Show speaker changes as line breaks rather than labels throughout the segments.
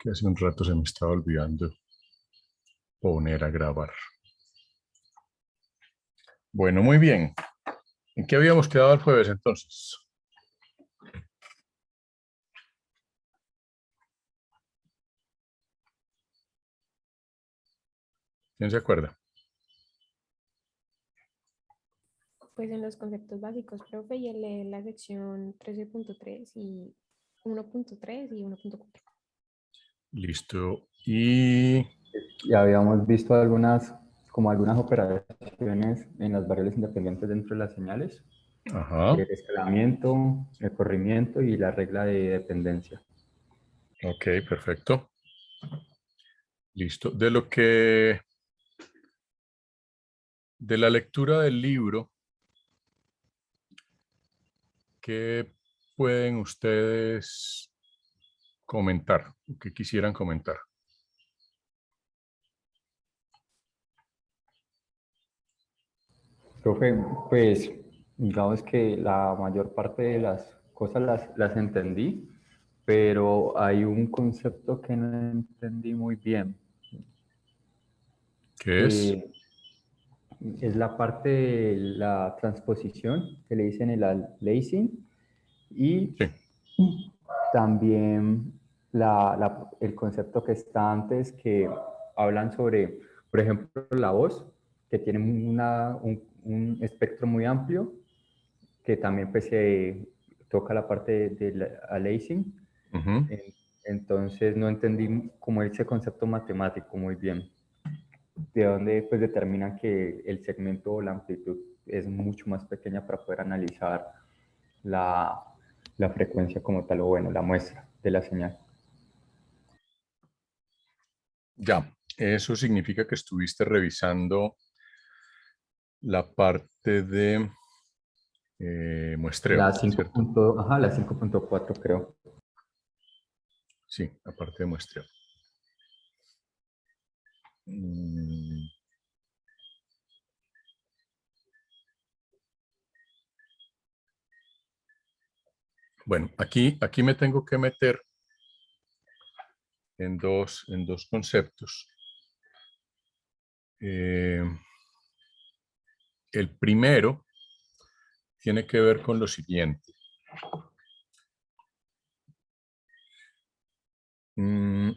que hace un rato se me estaba olvidando poner a grabar. Bueno, muy bien. ¿En qué habíamos quedado el jueves entonces? ¿Quién se acuerda?
Pues en los conceptos básicos, profe, y él lee la sección 13.3 y 1.3 y 1.4.
Listo. Y
Y habíamos visto algunas operaciones en las variables independientes dentro de las señales,
ajá.
el escalamiento, el corrimiento y la regla de dependencia.
Ok, perfecto. Listo. De la lectura del libro, ¿qué pueden ustedes comentar? ¿Qué quisieran comentar?
Profe, pues digamos que la mayor parte de las cosas las entendí, pero hay un concepto que no entendí muy bien.
¿Qué es?
Es la parte de la transposición que le dicen el aliasing y
Sí.
también el concepto que está antes que hablan sobre, por ejemplo, la voz, que tiene un espectro muy amplio, que también pues, se toca la parte del aliasing.
Ujú.
Entonces no entendí como ese concepto matemático muy bien, de donde pues determinan que el segmento o la amplitud es mucho más pequeña para poder analizar la, la frecuencia como tal, o bueno, la muestra de la señal.
Ya, eso significa que estuviste revisando la parte de muestreo,
La 5.
¿cierto?
Ajá, la 5.4 creo.
Sí, la parte de muestreo. Mm, Bueno, aquí me tengo que meter en dos conceptos. El primero tiene que ver con lo siguiente. Mm,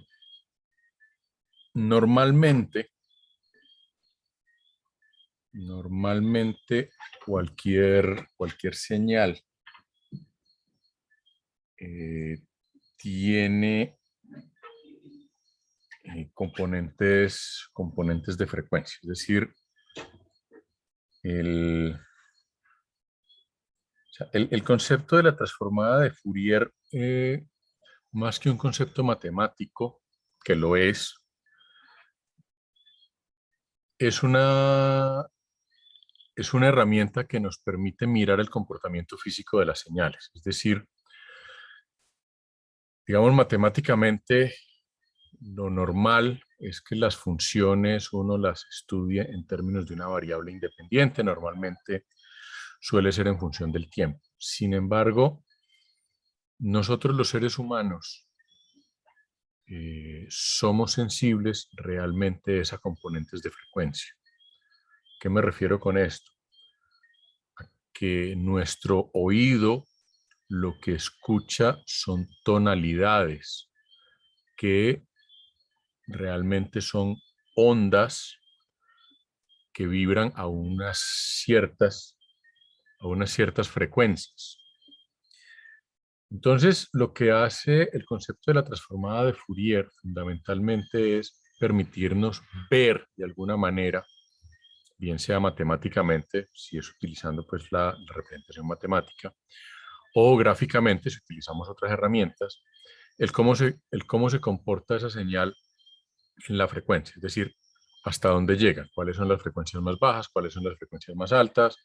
Normalmente cualquier señal tiene componentes de frecuencia. Es decir, el, o sea, el concepto de la transformada de Fourier, más que un concepto matemático, que lo es una herramienta que nos permite mirar el comportamiento físico de las señales. Es decir, digamos matemáticamente, lo normal es que las funciones uno las estudie en términos de una variable independiente, normalmente suele ser en función del tiempo. Sin embargo, nosotros los seres humanos somos sensibles realmente a componentes de frecuencia. ¿Qué me refiero con esto? Que nuestro oído lo que escucha son tonalidades que realmente son ondas que vibran a unas ciertas frecuencias. Entonces, lo que hace el concepto de la transformada de Fourier fundamentalmente es permitirnos ver de alguna manera, bien sea matemáticamente, si es utilizando pues la representación matemática, o gráficamente, si utilizamos otras herramientas, el cómo se comporta esa señal en la frecuencia, es decir, hasta dónde llega, cuáles son las frecuencias más bajas, cuáles son las frecuencias más altas,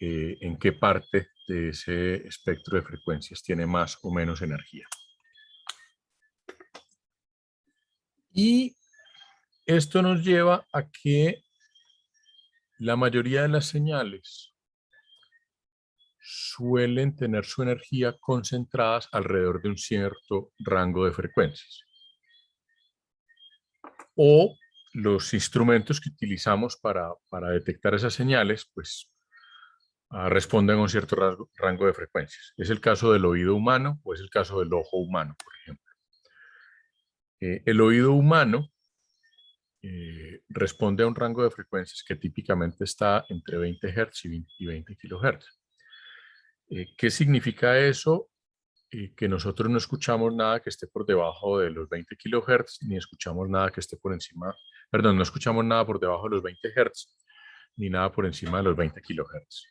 en qué parte de ese espectro de frecuencias tiene más o menos energía. Y esto nos lleva a que la mayoría de las señales suelen tener su energía concentradas alrededor de un cierto rango de frecuencias. o los instrumentos que utilizamos para detectar esas señales, pues responden a un cierto rango de frecuencias. Es el caso del oído humano o es el caso del ojo humano, por ejemplo. El oído humano responde a un rango de frecuencias que típicamente está entre 20 Hz y 20 kHz. ¿Qué significa eso? Que nosotros no escuchamos nada que esté por debajo de los 20 kHz, ni escuchamos nada que esté por encima, perdón, no escuchamos nada por debajo de los 20 Hz, ni nada por encima de los 20 kHz.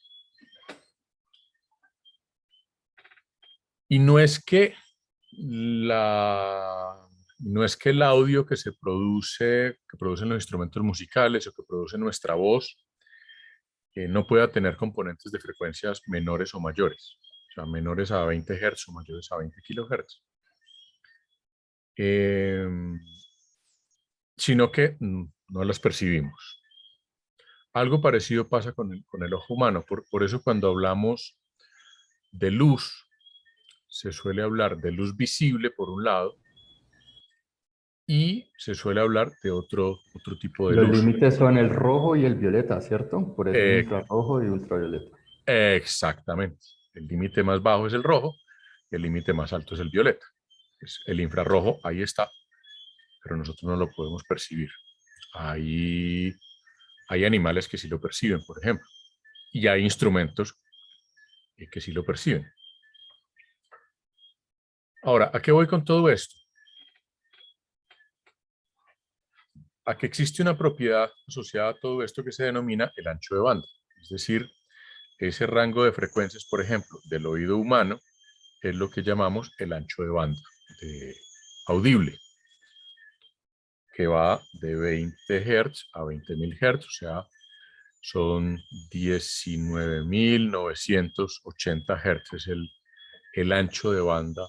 Y no es que el audio que que producen los instrumentos musicales o que produce nuestra voz, no pueda tener componentes de frecuencias menores o mayores, o sea, menores a 20 Hz o mayores a 20 kHz. Sino que no las percibimos. Algo parecido pasa con el ojo humano, por eso cuando hablamos de luz, se suele hablar de luz visible por un lado, y se suele hablar de otro tipo de
Los
luz.
límites son el rojo y el violeta, ¿cierto? Por eso
Eh,
infrarrojo y ultravioleta.
Exactamente. El límite más bajo es el rojo y el límite más alto es el violeta. Pues el infrarrojo ahí está, pero nosotros no lo podemos percibir. Hay animales que sí lo perciben, por ejemplo, y hay instrumentos que sí lo perciben. Ahora, ¿a qué voy con todo esto? A que existe una propiedad asociada a todo esto que se denomina el ancho de banda. Es decir, ese rango de frecuencias, por ejemplo, del oído humano, es lo que llamamos el ancho de banda audible, que va de 20 Hz a 20.000 Hz, o sea, son 19.980 Hz, es el ancho de banda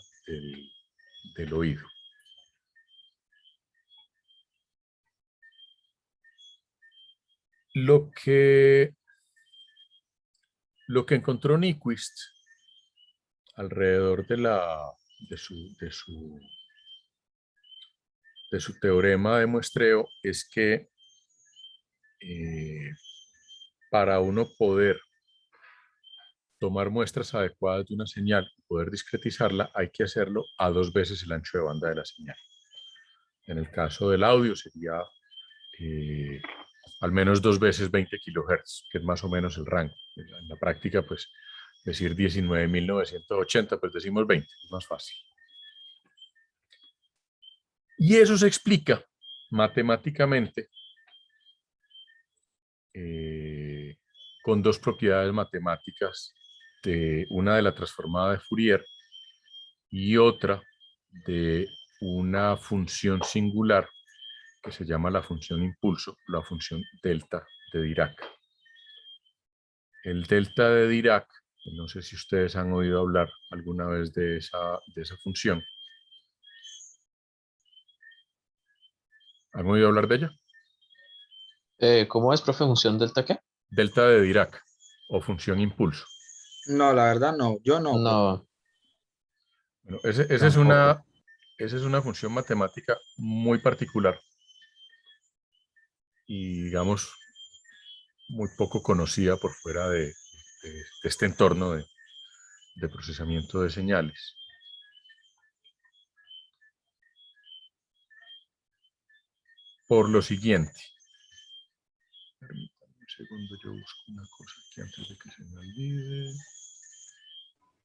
del oído. Lo que encontró Nyquist alrededor de su teorema de muestreo es que para uno poder tomar muestras adecuadas de una señal y poder discretizarla, hay que hacerlo a 2 veces el ancho de banda de la señal. En el caso del audio sería al menos 2 veces 20 kHz, que es más o menos el rango. En la práctica, pues decir 19.980, pues decimos 20, es más fácil. Y eso se explica matemáticamente con 2 propiedades matemáticas, una de la transformada de Fourier y otra de una función singular que se llama la función impulso, la función delta de Dirac. El delta de Dirac, no sé si ustedes han oído hablar alguna vez de esa función. ¿Han oído hablar de ella?
¿Cómo es, profe? ¿Función delta qué?
Delta de Dirac o función impulso.
No, la verdad no, yo no.
No.
Bueno, esa
Tampoco.
es una función matemática muy particular y, digamos, muy poco conocida por fuera de este entorno de procesamiento de señales. Por lo siguiente. Permítanme un segundo, yo busco una cosa aquí antes de que se me olvide.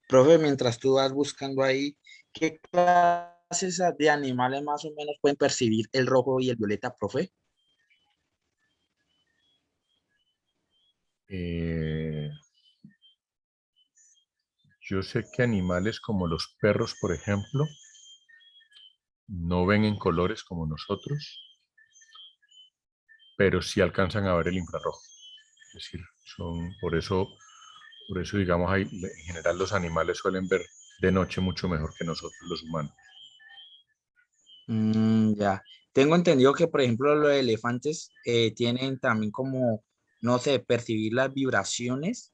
Profe, mientras tú vas buscando ahí, ¿qué clases de animales más o menos pueden percibir el rojo y el violeta, profe?
Yo sé que animales como los perros, por ejemplo, no ven en colores como nosotros, pero sí alcanzan a ver el infrarrojo. Es decir, por eso digamos, en general los animales suelen ver de noche mucho mejor que nosotros los humanos.
Ya. Tengo entendido que, por ejemplo, los elefantes tienen también como, no sé, percibir las vibraciones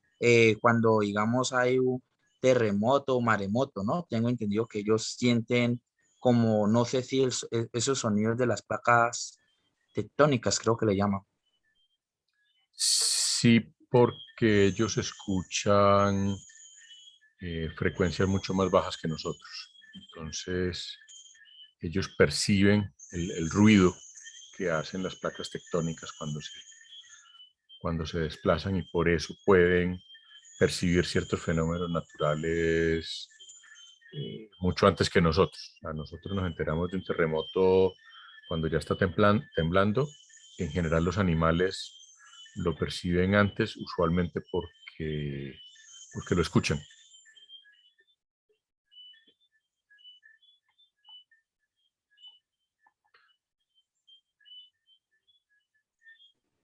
cuando, digamos, hay un terremoto o maremoto, ¿no? Tengo entendido que ellos sienten como, no sé si esos sonidos de las placas tectónicas, creo que le llaman.
Sí, porque ellos escuchan frecuencias mucho más bajas que nosotros. Entonces, ellos perciben el ruido que hacen las placas tectónicas cuando se desplazan y por eso pueden percibir ciertos fenómenos naturales mucho antes que nosotros. A nosotros nos enteramos de un terremoto cuando ya está temblando. En general los animales lo perciben antes, usualmente porque lo escuchan.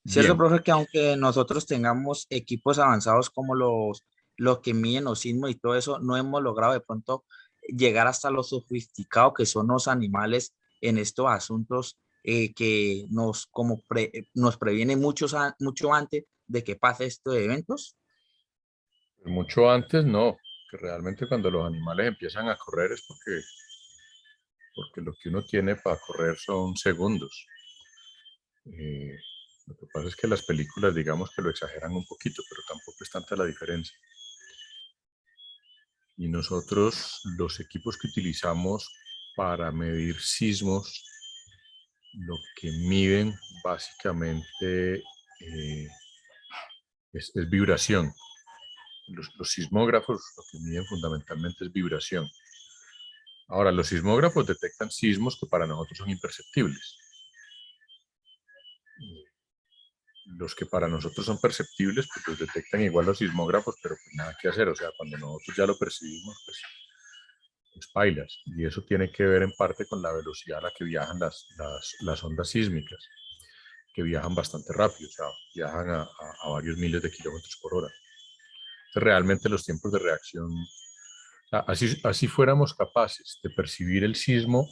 Cierto,
Bien,
profe, que aunque nosotros tengamos equipos avanzados como los que miden los sismos y todo eso, no hemos logrado de pronto llegar hasta lo sofisticado que son los animales en estos asuntos que nos previene mucho antes de que pase estos eventos.
mucho antes no, que realmente cuando los animales empiezan a correr es porque lo que uno tiene para correr son segundos. Eh, lo que pasa es que las películas, digamos que lo exageran un poquito, pero tampoco es tanta la diferencia. Y nosotros, los equipos que utilizamos para medir sismos, lo que miden básicamente es vibración. Los sismógrafos lo que miden fundamentalmente es vibración. Ahora, los sismógrafos detectan sismos que para nosotros son imperceptibles. Los que para nosotros son perceptibles, pues los detectan igual los sismógrafos, pero pues nada que hacer. O sea, cuando nosotros ya lo percibimos, pues pailas. Y eso tiene que ver en parte con la velocidad a la que viajan las ondas sísmicas, que viajan bastante rápido, o sea, viajan a varios miles de kilómetros por hora. Entonces, realmente los tiempos de reacción, o sea, así fuéramos capaces de percibir el sismo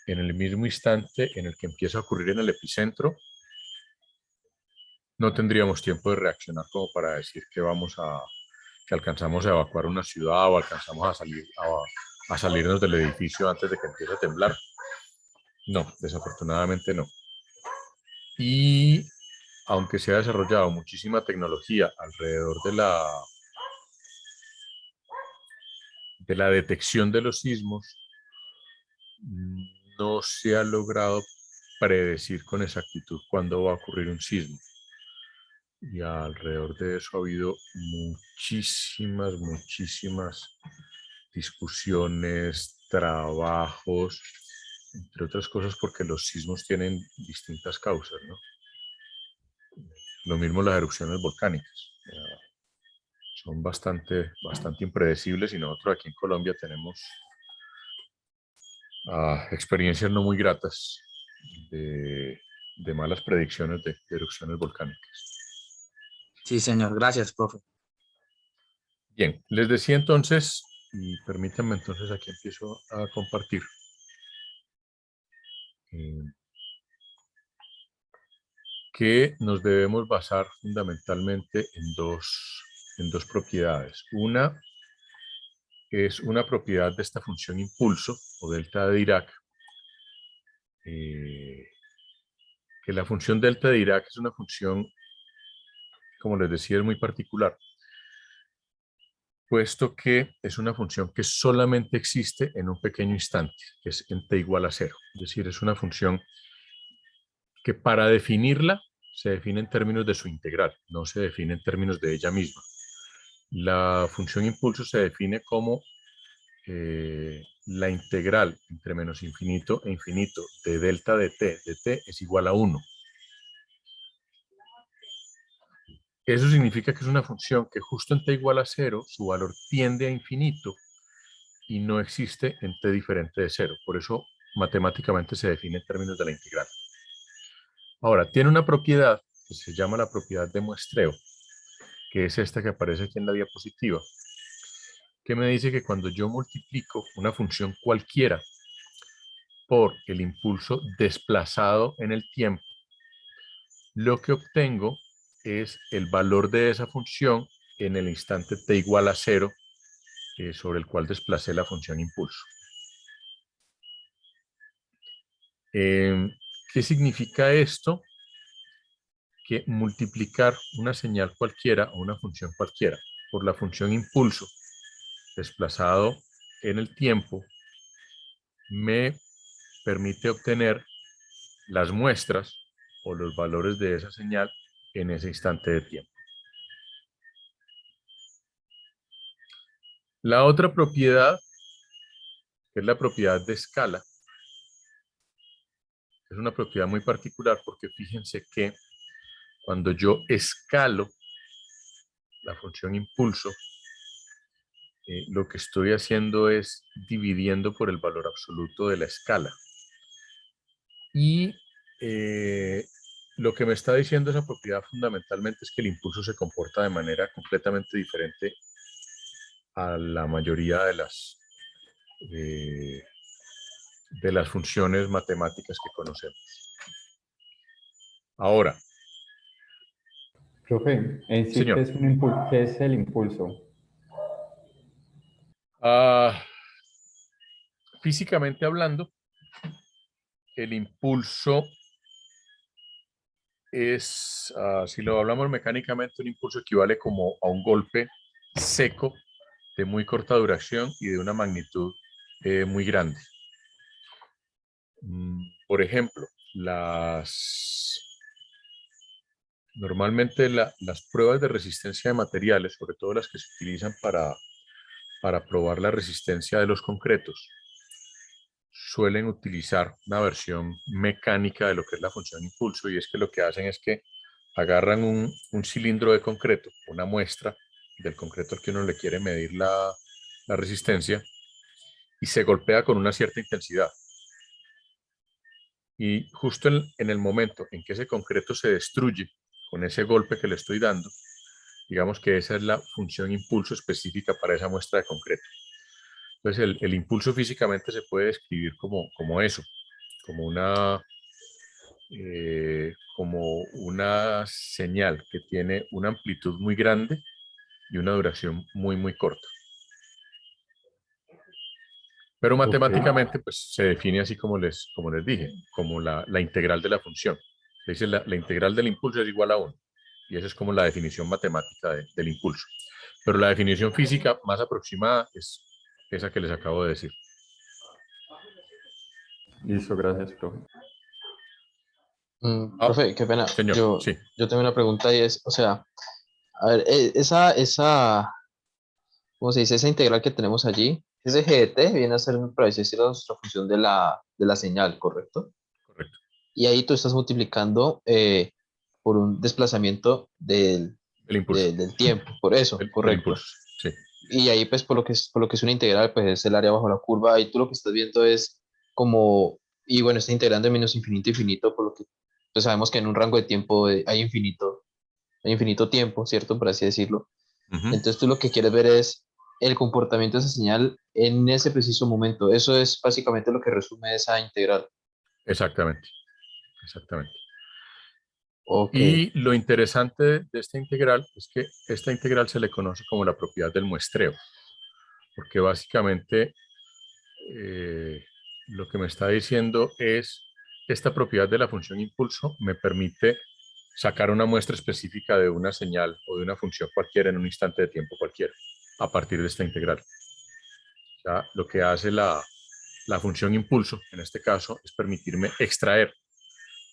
en el mismo instante en el que empieza a ocurrir en el epicentro, no tendríamos tiempo de reaccionar como para decir que alcanzamos a evacuar una ciudad o alcanzamos a salirnos del edificio antes de que empiece a temblar. No, desafortunadamente no. Y aunque se ha desarrollado muchísima tecnología alrededor de la detección de los sismos, no se ha logrado predecir con exactitud cuándo va a ocurrir un sismo. Y alrededor de eso ha habido muchísimas discusiones, trabajos, entre otras cosas porque los sismos tienen distintas causas, ¿no? Lo mismo las erupciones volcánicas. Son bastante impredecibles y nosotros aquí en Colombia tenemos experiencias no muy gratas de malas predicciones de erupciones volcánicas.
Sí, señor, gracias, profe.
Bien, les decía entonces, y permítanme entonces aquí empiezo a compartir. Que nos debemos basar fundamentalmente en dos propiedades. Una es una propiedad de esta función impulso o delta de Dirac, que la función delta de Dirac es una función, como les decía, es muy particular, puesto que es una función que solamente existe en un pequeño instante, que es en t igual a 0. Es decir, es una función que para definirla se define en términos de su integral, no se define en términos de ella misma. La función impulso se define como la integral entre menos infinito e infinito de delta de t es igual a 1. Eso significa que es una función que justo en t igual a 0, su valor tiende a infinito y no existe en t diferente de 0. Por eso matemáticamente se define en términos de la integral. Ahora, tiene una propiedad que se llama la propiedad de muestreo, que es esta que aparece aquí en la diapositiva, que me dice que cuando yo multiplico una función cualquiera por el impulso desplazado en el tiempo, lo que obtengo es el valor de esa función en el instante t igual a 0 sobre el cual desplacé la función impulso. ¿Qué significa esto? Que multiplicar una señal cualquiera o una función cualquiera por la función impulso desplazado en el tiempo me permite obtener las muestras o los valores de esa señal en ese instante de tiempo. La otra propiedad, que es la propiedad de escala, es una propiedad muy particular porque fíjense que cuando yo escalo la función impulso, lo que estoy haciendo es dividiendo por el valor absoluto de la escala. Y lo que me está diciendo esa propiedad fundamentalmente es que el impulso se comporta de manera completamente diferente a la mayoría de las funciones matemáticas que conocemos. Ahora,
Profe, en sí,
señor,
¿qué es el impulso?
físicamente hablando, el impulso es, si lo hablamos mecánicamente, un impulso equivale como a un golpe seco de muy corta duración y de una magnitud muy grande. Por ejemplo, normalmente las pruebas de resistencia de materiales, sobre todo las que se utilizan para probar la resistencia de los concretos, suelen utilizar una versión mecánica de lo que es la función impulso, y es que lo que hacen es que agarran un cilindro de concreto, una muestra del concreto al que uno le quiere medir la resistencia, y se golpea con una cierta intensidad. Y justo en el momento en que ese concreto se destruye con ese golpe que le estoy dando, digamos que esa es la función impulso específica para esa muestra de concreto. Entonces el impulso físicamente se puede describir como eso, como una señal que tiene una amplitud muy grande y una duración muy, muy corta. Pero matemáticamente pues, se define así como les dije, como la integral de la función. Se dice la integral del impulso es igual a 1. Y esa es como la definición matemática del impulso. Pero la definición física más aproximada es esa que les acabo de decir.
Listo, gracias, profe.
Profe, qué pena.
Señor,
Yo
sí.
tengo una pregunta y es, o sea, a ver, ¿cómo se dice? Esa integral que tenemos allí, ese g de t viene a ser, por así decirlo, nuestra función de la señal, ¿correcto?
Correcto.
Y ahí tú estás multiplicando por un desplazamiento del,
El impulso.
del tiempo, por eso,
Del
correcto.
impulso, sí.
Y ahí, pues, por lo que es una integral, pues es el área bajo la curva, y tú lo que estás viendo es como, y bueno, está integrando de menos infinito a infinito, por lo que pues sabemos que en un rango de tiempo hay infinito tiempo, ¿cierto? Por así decirlo.
Ujú.
Entonces tú lo que quieres ver es el comportamiento de esa señal en ese preciso momento. Eso es básicamente lo que resume esa integral.
Exactamente, exactamente.
Ok,
Y lo interesante de esta integral es que esta integral se le conoce como la propiedad del muestreo, porque básicamente lo que me está diciendo es esta propiedad de la función impulso me permite sacar una muestra específica de una señal o de una función cualquiera en un instante de tiempo cualquiera a partir de esta integral. O sea, lo que hace la función impulso, en este caso, es permitirme extraer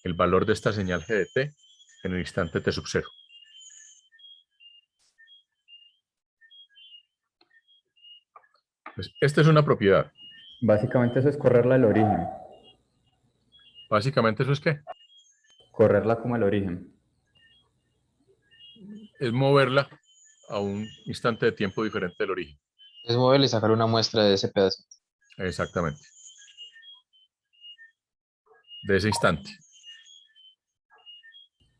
el valor de esta señal g de t en el instante t sub 0. Pues, esta es una propiedad.
Básicamente eso es correrla al origen,
Básicamente, ¿eso es qué?
correrla como al origen.
Es moverla a un instante de tiempo diferente del origen.
es moverle y sacar una muestra de ese pedazo.
Exactamente. De ese instante.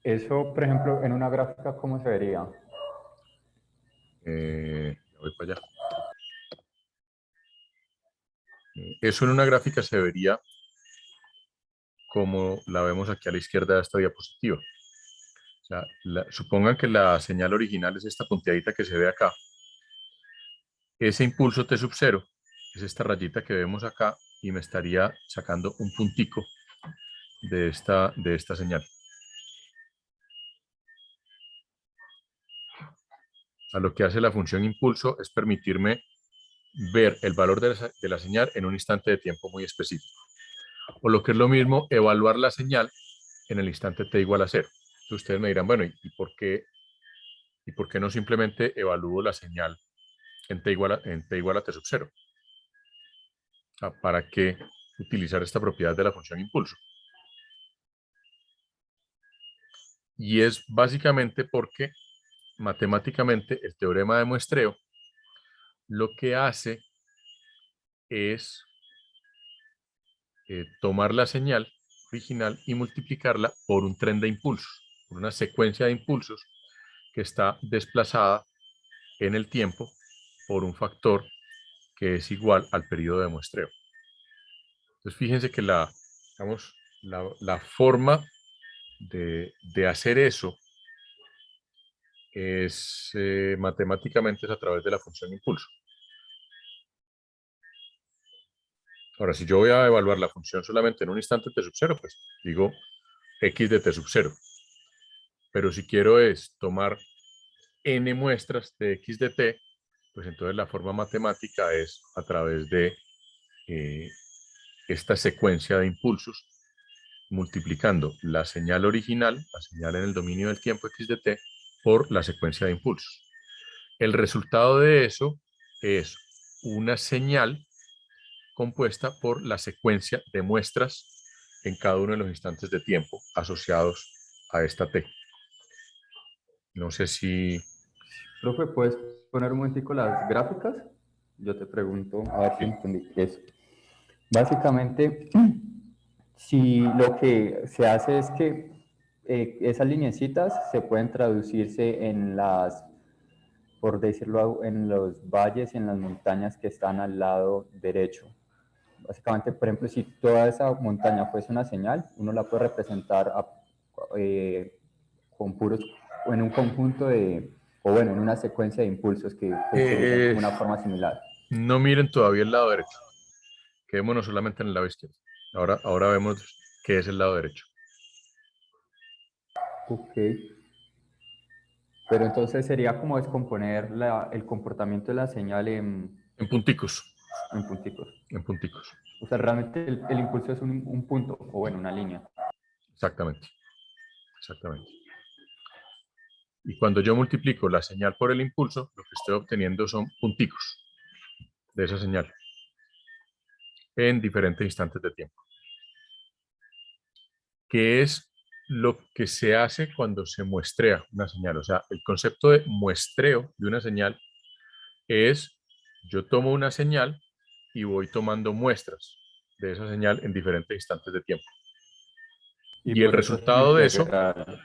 Eso, por ejemplo, en una gráfica, ¿cómo se vería?
Voy para allá. Eso en una gráfica se vería como la vemos aquí a la izquierda de esta diapositiva. O sea, supongan que la señal original es esta punteadita que se ve acá. Ese impulso T sub 0 es esta rayita que vemos acá y me estaría sacando un puntico de esta señal. A lo que hace la función impulso es permitirme ver el valor de la señal en un instante de tiempo muy específico. O lo que es lo mismo, evaluar la señal en el instante t igual a 0. Entonces ustedes me dirán, bueno, ¿y por qué no simplemente evalúo la señal en t igual a t sub 0? ¿Para qué utilizar esta propiedad de la función impulso? Y es básicamente porque matemáticamente el teorema de muestreo lo que hace es tomar la señal original y multiplicarla por un tren de impulsos, por una secuencia de impulsos que está desplazada en el tiempo por un factor que es igual al periodo de muestreo. Entonces fíjense que digamos, la forma de hacer eso es matemáticamente es a través de la función impulso. Ahora, si yo voy a evaluar la función solamente en un instante t sub 0, pues digo x de t sub 0. Pero si quiero es tomar n muestras de x de t, pues entonces la forma matemática es a través de esta secuencia de impulsos multiplicando la señal original, la señal en el dominio del tiempo x de t, por la secuencia de impulsos. El resultado de eso es una señal compuesta por la secuencia de muestras en cada uno de los instantes de tiempo asociados a esta t. No sé si...
Profe, ¿puedes poner un momentico las gráficas? Yo te pregunto, a ver si entendí qué es. Básicamente, si lo que se hace es que esas lineecitas se pueden traducirse en las, por decirlo, en los valles y en las montañas que están al lado derecho. Básicamente, por ejemplo, si toda esa montaña fuese una señal, uno la puede representar con puros, o en un conjunto de, o bueno, en una secuencia de impulsos que utilicen como una forma similar.
No miren todavía el lado derecho. Quedémonos solamente en el lado izquierdo. Ahora vemos qué es el lado derecho.
Ok. Pero entonces sería como descomponer el comportamiento de la señal
En punticos.
en punticos.
En punticos.
O sea, realmente el impulso es un punto, o bueno, una línea.
Exactamente. Exactamente. Y cuando yo multiplico la señal por el impulso, lo que estoy obteniendo son punticos de esa señal en diferentes instantes de tiempo. ¿Qué es lo que se hace cuando se muestrea una señal? O sea, el concepto de muestreo de una señal es, yo tomo una señal y voy tomando muestras de esa señal en diferentes instantes de tiempo. Y el
por eso es una
resultado de eso,
integral.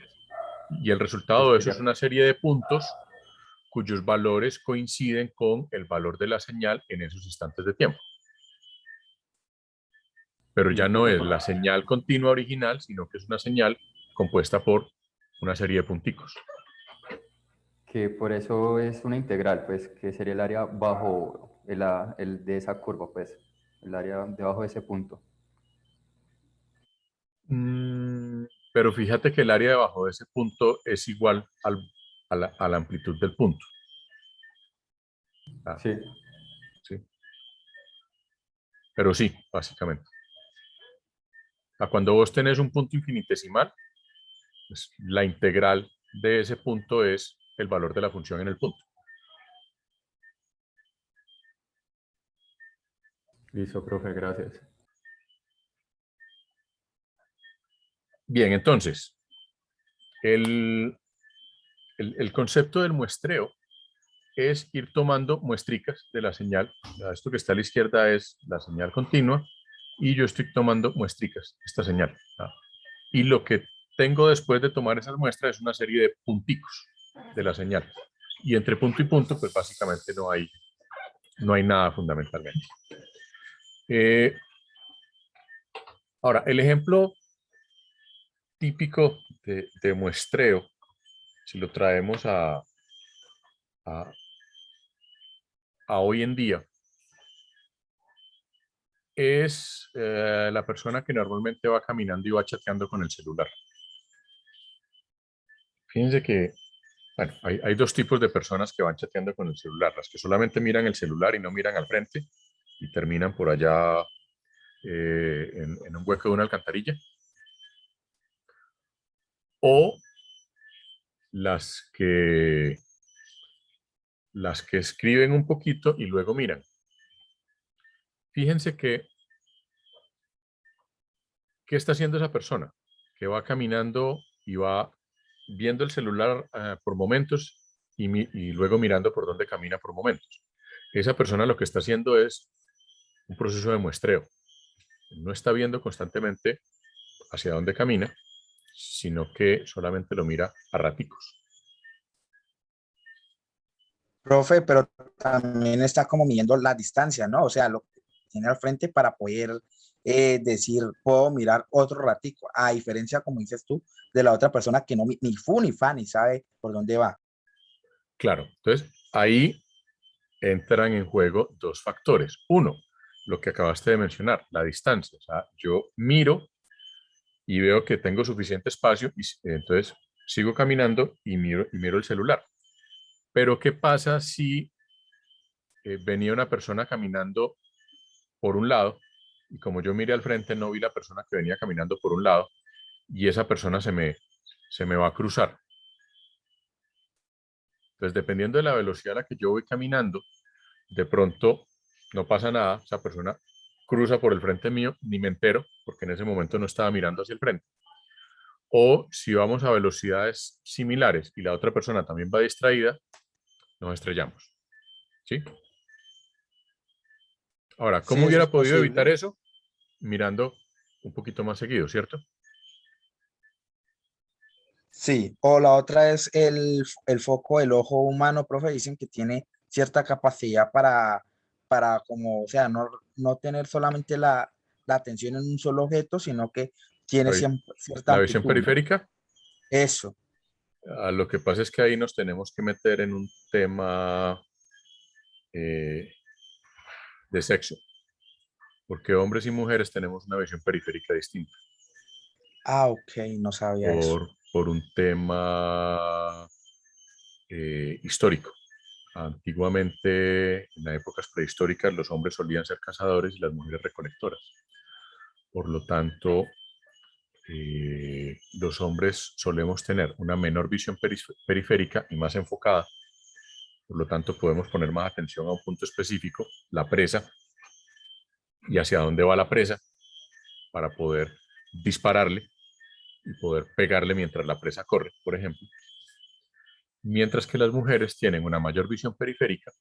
es una serie de puntos cuyos valores coinciden con el valor de la señal en esos instantes de tiempo. Pero ya no es la señal continua original, sino que es una señal compuesta por una serie de punticos.
Que por eso es una integral, pues, que sería el área bajo el de esa curva, pues, el área debajo de ese punto.
Pero fíjate que el área debajo de ese punto es igual a la amplitud del punto. Ah,
Sí.
¿sí? Pero sí, básicamente. Cuando vos tenés un punto infinitesimal, pues la integral de ese punto es el valor de la función en el punto.
Listo, profe, gracias.
Bien, entonces, el concepto del muestreo es ir tomando muestricas de la señal. Esto que está a la izquierda es la señal continua y yo estoy tomando muestricas, esta señal. Y lo que tengo después de tomar esas muestras es una serie de punticos de la señal. Y entre punto y punto, pues básicamente no hay nada fundamentalmente. Ahora, el ejemplo típico de muestreo, si lo traemos a hoy en día, es la persona que normalmente va caminando y va chateando con el celular. Fíjense que, bueno, hay dos tipos de personas que van chateando con el celular, las que solamente miran el celular y no miran al frente y terminan por allá en un hueco de una alcantarilla, o las que, las que escriben un poquito y luego miran. Fíjense que, ¿qué está haciendo esa persona? Que va caminando y va viendo el celular por momentos y luego mirando por dónde camina por momentos. Esa persona lo que está haciendo es un proceso de muestreo. No está viendo constantemente hacia dónde camina, sino que solamente lo mira a raticos.
Profe, pero también está como midiendo la distancia, ¿no? O sea, lo que tiene al frente para poder decir, puedo mirar otro ratico, a diferencia, como dices tú, de la otra persona que no ni fu ni fa ni sabe por dónde va.
Claro, entonces ahí entran en juego dos factores. Uno, lo que acabaste de mencionar, la distancia. O sea, yo miro y veo que tengo suficiente espacio y entonces sigo caminando y miro el celular. Pero ¿qué pasa si venía una persona caminando por un lado y como yo miré al frente no vi la persona que venía caminando por un lado y esa persona se me va a cruzar? Entonces, dependiendo de la velocidad a la que yo voy caminando, de pronto no pasa nada, esa persona cruza por el frente mío, ni me entero, porque en ese momento no estaba mirando hacia el frente. O si vamos a velocidades similares y la otra persona también va distraída, nos estrellamos. ¿Sí? Ahora,
Sí,
¿cómo
eso es
hubiera podido evitar
posible.
eso? Mirando un poquito más seguido, ¿cierto?
Sí, o la otra es el foco del ojo humano, profe, dicen que tiene cierta capacidad para como, o sea, no tener solamente la atención en un solo objeto, sino que tiene
La,
cierta
la visión
amplitud, ¿no?
periférica,
Eso.
lo que pasa es que ahí nos tenemos que meter en un tema eh, de sexo, porque hombres y mujeres tenemos una visión periférica distinta
Ah, ok, no sabía eso.
por un tema histórico. Antiguamente, en las épocas prehistóricas, los hombres solían ser cazadores y las mujeres recolectoras. Por lo tanto, los hombres solemos tener una menor visión periférica y más enfocada. Por lo tanto, podemos poner más atención a un punto específico, la presa, y hacia dónde va la presa para poder dispararle y poder pegarle mientras la presa corre, por ejemplo. Mientras que las mujeres tienen una mayor visión periférica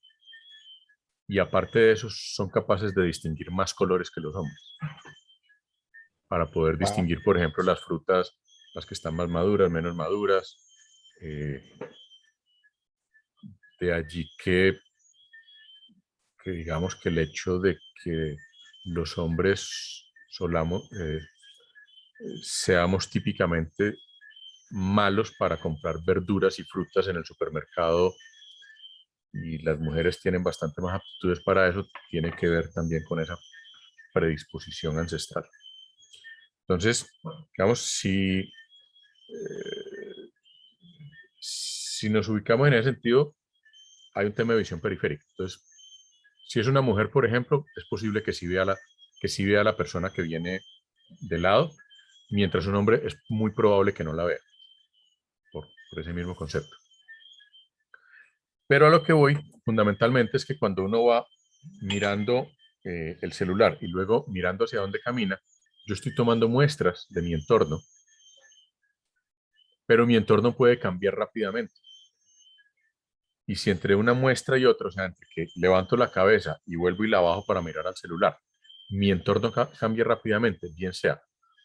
y aparte de eso son capaces de distinguir más colores que los hombres, para poder
Wow.
distinguir, por ejemplo, las frutas, las que están más maduras, menos maduras. Eh, de allí que digamos que el hecho de que los hombres seamos típicamente malos para comprar verduras y frutas en el supermercado y las mujeres tienen bastante más aptitudes para eso, tiene que ver también con esa predisposición ancestral. Entonces, digamos, si nos ubicamos en ese sentido, hay un tema de visión periférica. Entonces, si es una mujer, por ejemplo, es posible que sí vea a la persona que viene de lado, mientras un hombre es muy probable que no la vea, por ese mismo concepto. Pero a lo que voy, fundamentalmente, es que cuando uno va mirando el celular y luego mirando hacia dónde camina, yo estoy tomando muestras de mi entorno, pero mi entorno puede cambiar rápidamente. Y si entre una muestra y otra, o sea, entre que levanto la cabeza y vuelvo y la bajo para mirar al celular, mi entorno cambia rápidamente, bien sea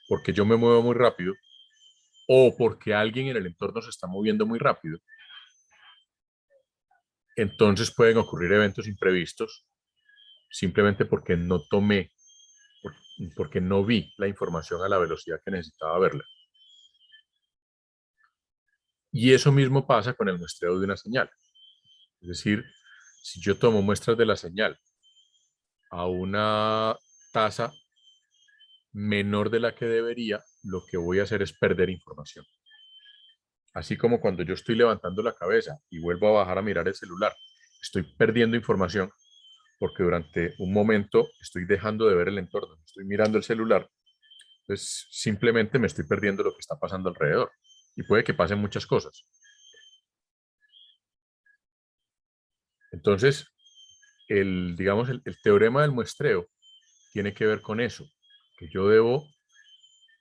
porque yo me muevo muy rápido o porque alguien en el entorno se está moviendo muy rápido, entonces pueden ocurrir eventos imprevistos simplemente porque no tomé, porque no vi la información a la velocidad que necesitaba verla. Y eso mismo pasa con el muestreo de una señal. Es decir, si yo tomo muestras de la señal a una tasa menor de la que debería, lo que voy a hacer es perder información. Así como cuando yo estoy levantando la cabeza y vuelvo a bajar a mirar el celular, estoy perdiendo información porque durante un momento estoy dejando de ver el entorno, estoy mirando el celular, entonces simplemente me estoy perdiendo lo que está pasando alrededor y puede que pasen muchas cosas. Entonces, digamos, el teorema del muestreo tiene que ver con eso, que yo debo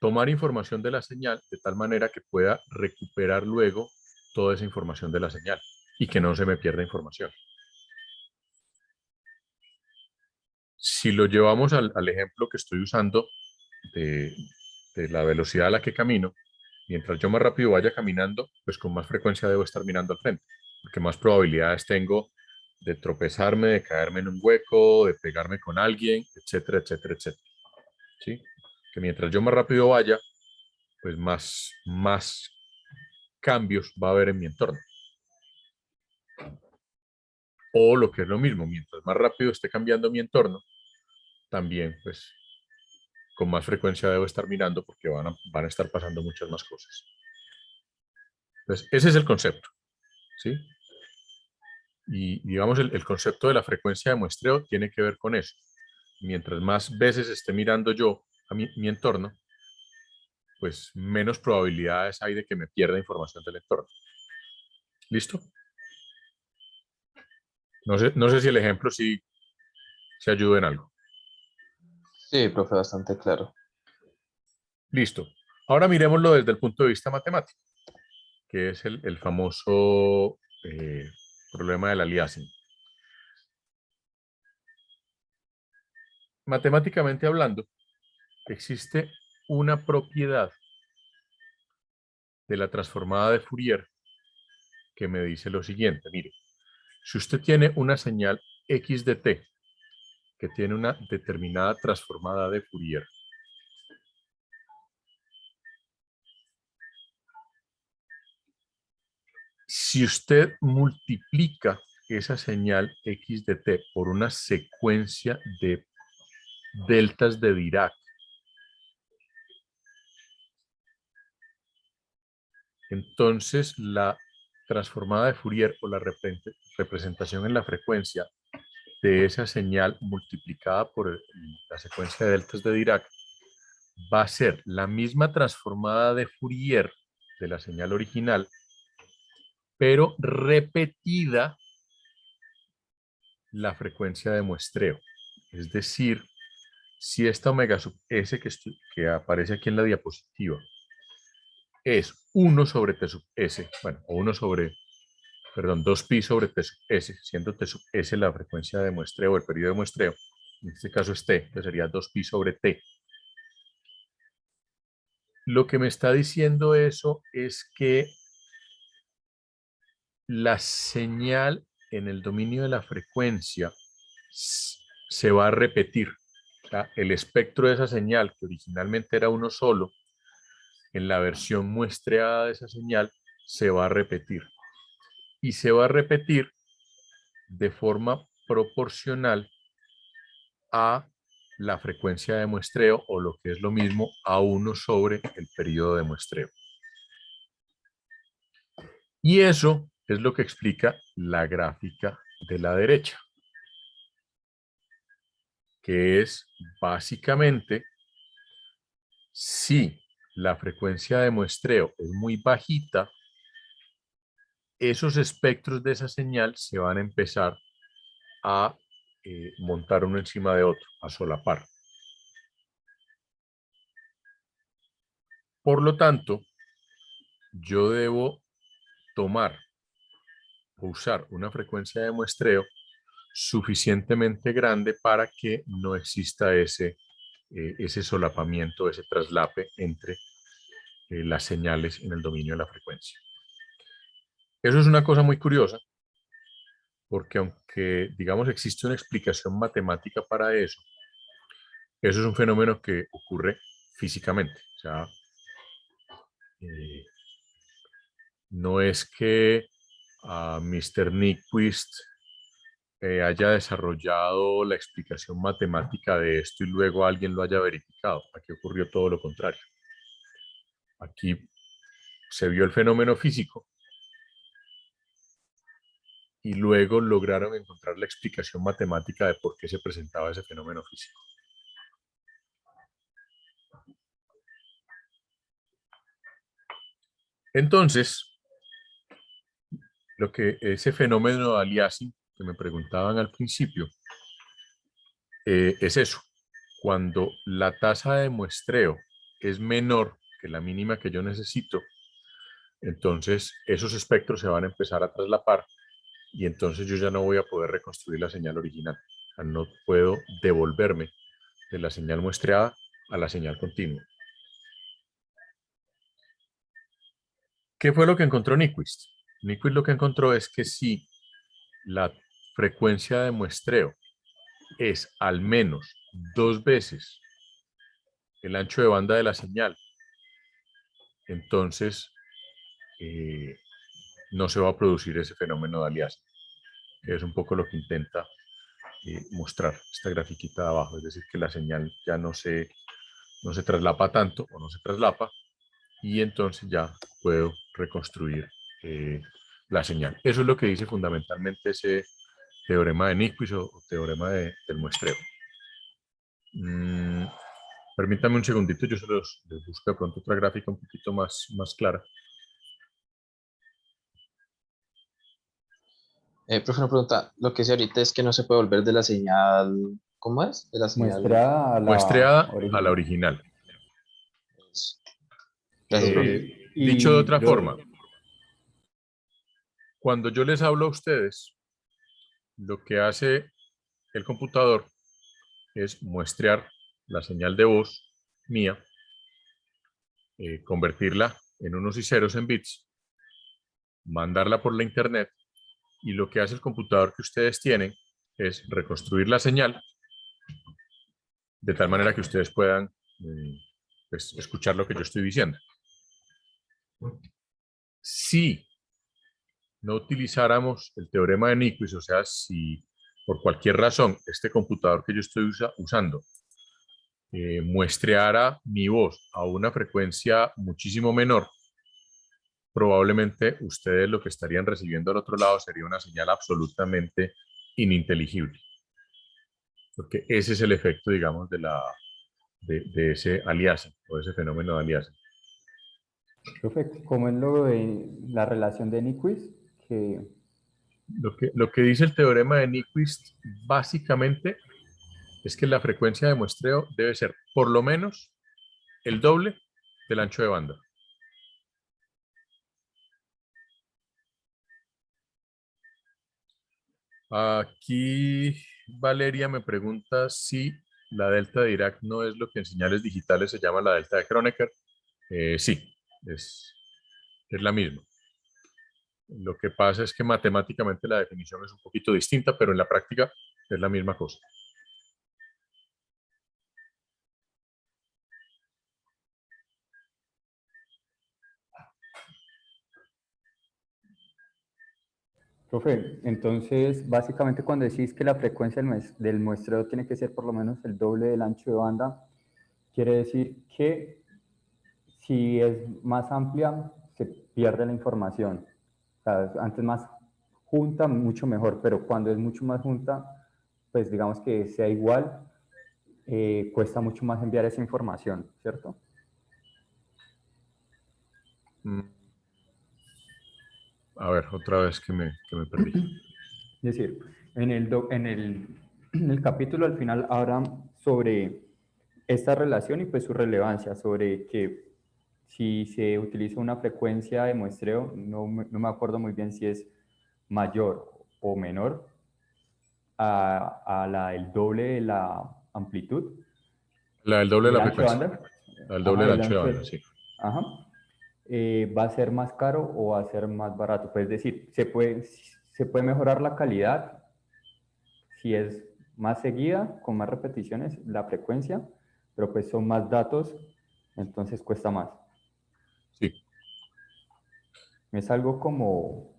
tomar información de la señal de tal manera que pueda recuperar luego toda esa información de la señal y que no se me pierda información. Si lo llevamos al ejemplo que estoy usando de la velocidad a la que camino, mientras yo más rápido vaya caminando, pues con más frecuencia debo estar mirando al frente, porque más probabilidades tengo de tropezarme, de caerme en un hueco, de pegarme con alguien, etcétera, etcétera, etcétera. ¿Sí? Que mientras yo más rápido vaya, pues más cambios va a haber en mi entorno. O lo que es lo mismo, mientras más rápido esté cambiando mi entorno, también pues con más frecuencia debo estar mirando porque van a estar pasando muchas más cosas. Entonces, ese es el concepto, ¿sí? Y digamos, el concepto de la frecuencia de muestreo tiene que ver con eso. Mientras más veces esté mirando yo a mi entorno, pues menos probabilidades hay de que me pierda información del entorno. ¿Listo? No sé si el ejemplo sí se ayuda en algo.
Sí, profe, bastante claro.
Listo. Ahora miremoslo desde el punto de vista matemático, que es el famoso problema del aliasing. Matemáticamente hablando, existe una propiedad de la transformada de Fourier que me dice lo siguiente. Mire, si usted tiene una señal x de t que tiene una determinada transformada de Fourier, si usted multiplica esa señal x de t por una secuencia de deltas de Dirac, entonces la transformada de Fourier o la representación en la frecuencia de esa señal multiplicada por la secuencia de deltas de Dirac va a ser la misma transformada de Fourier de la señal original, pero repetida la frecuencia de muestreo. Es decir, si esta omega sub s que aparece aquí en la diapositiva es 1 sobre t sub s, bueno, o 1 sobre, perdón, 2pi sobre t sub s, siendo t sub s la frecuencia de muestreo, el periodo de muestreo, en este caso es t, que sería 2pi sobre t. Lo que me está diciendo eso es que la señal en el dominio de la frecuencia se va a repetir. O sea, el espectro de esa señal, que originalmente era uno solo, en la versión muestreada de esa señal, se va a repetir. Y se va a repetir de forma proporcional a la frecuencia de muestreo, o lo que es lo mismo, a 1 sobre el periodo de muestreo. Y eso es lo que explica la gráfica de la derecha, que es básicamente si la frecuencia de muestreo es muy bajita, esos espectros de esa señal se van a empezar a montar uno encima de otro, a solapar. Por lo tanto, yo debo tomar o usar una frecuencia de muestreo suficientemente grande para que no exista ese solapamiento, ese traslape entre las señales en el dominio de la frecuencia. Eso es una cosa muy curiosa, porque aunque, digamos, existe una explicación matemática para eso, eso es un fenómeno que ocurre físicamente. O sea, no es que a Mr. Nyquist haya desarrollado la explicación matemática de esto y luego alguien lo haya verificado. Aquí ocurrió todo lo contrario. Aquí se vio el fenómeno físico y luego lograron encontrar la explicación matemática de por qué se presentaba ese fenómeno físico. Entonces, lo que ese fenómeno de aliasing que me preguntaban al principio es eso. Cuando la tasa de muestreo es menor que la mínima que yo necesito, entonces esos espectros se van a empezar a traslapar y entonces yo ya no voy a poder reconstruir la señal original. O sea, no puedo devolverme de la señal muestreada a la señal continua. ¿Qué fue lo que encontró Nyquist? Nyquist lo que encontró es que si la frecuencia de muestreo es al menos 2 veces el ancho de banda de la señal, entonces no se va a producir ese fenómeno de aliasing, que es un poco lo que intenta mostrar esta grafiquita de abajo, es decir, que la señal ya no se traslapa tanto o no se traslapa y entonces ya puedo reconstruir la señal. Eso es lo que dice fundamentalmente ese teorema de Nyquist o teorema del muestreo. Permítame un segundito, yo les busco de pronto otra gráfica un poquito más clara.
Profe, una pregunta. Lo que dice ahorita es que no se puede volver de la señal. ¿Cómo es? De la señal.
Muestra a la
Muestreada a la
original.
original.
Gracias, profe.
Dicho de
Y
otra forma, cuando yo les hablo a ustedes, lo que hace el computador es muestrear la señal de voz mía, convertirla en unos y ceros en bits, mandarla por la internet y lo que hace el computador que ustedes tienen es reconstruir la señal de tal manera que ustedes puedan pues, escuchar lo que yo estoy diciendo. Si no utilizáramos el teorema de Nyquist, o sea, si por cualquier razón este computador que yo estoy usando muestreara mi voz a una frecuencia muchísimo menor, probablemente ustedes lo que estarían recibiendo al otro lado sería una señal absolutamente ininteligible. Porque ese es el efecto, digamos, de ese aliasing o ese fenómeno de aliasing.
profe, ¿cómo es lo de la relación de Nyquist?
Lo que dice el teorema de Nyquist básicamente es que la frecuencia de muestreo debe ser por lo menos el doble del ancho de banda. Aquí Valeria me pregunta si la delta de Dirac no es lo que en señales digitales se llama la delta de Kronecker. Sí, es la misma. Lo que pasa es que matemáticamente la definición es un poquito distinta, pero en la práctica es la misma cosa.
Profe, entonces, básicamente cuando decís que la frecuencia del muestreo tiene que ser por lo menos el doble del ancho de banda, quiere decir que si es más amplia, se pierde la información. O sea, antes más junta, mucho mejor, pero cuando es mucho más junta, pues digamos que sea igual, cuesta mucho más enviar esa información, ¿cierto?
A ver, otra vez que me perdí.
Es decir, en el capítulo al final habla sobre esta relación y pues su relevancia, sobre que si se utiliza una frecuencia de muestreo, no me acuerdo muy bien si es mayor o menor a la del doble de la amplitud,
La del doble de
del
la
ancho de
frecuencia.
banda,
La del doble
ajá,
del
del
ancho de
ancho
banda, sí.
ajá, va a ser más caro o va a ser más barato. Pues es decir, se puede mejorar la calidad si es más seguida, con más repeticiones, la frecuencia, pero pues son más datos, entonces cuesta más.
Sí.
Es algo como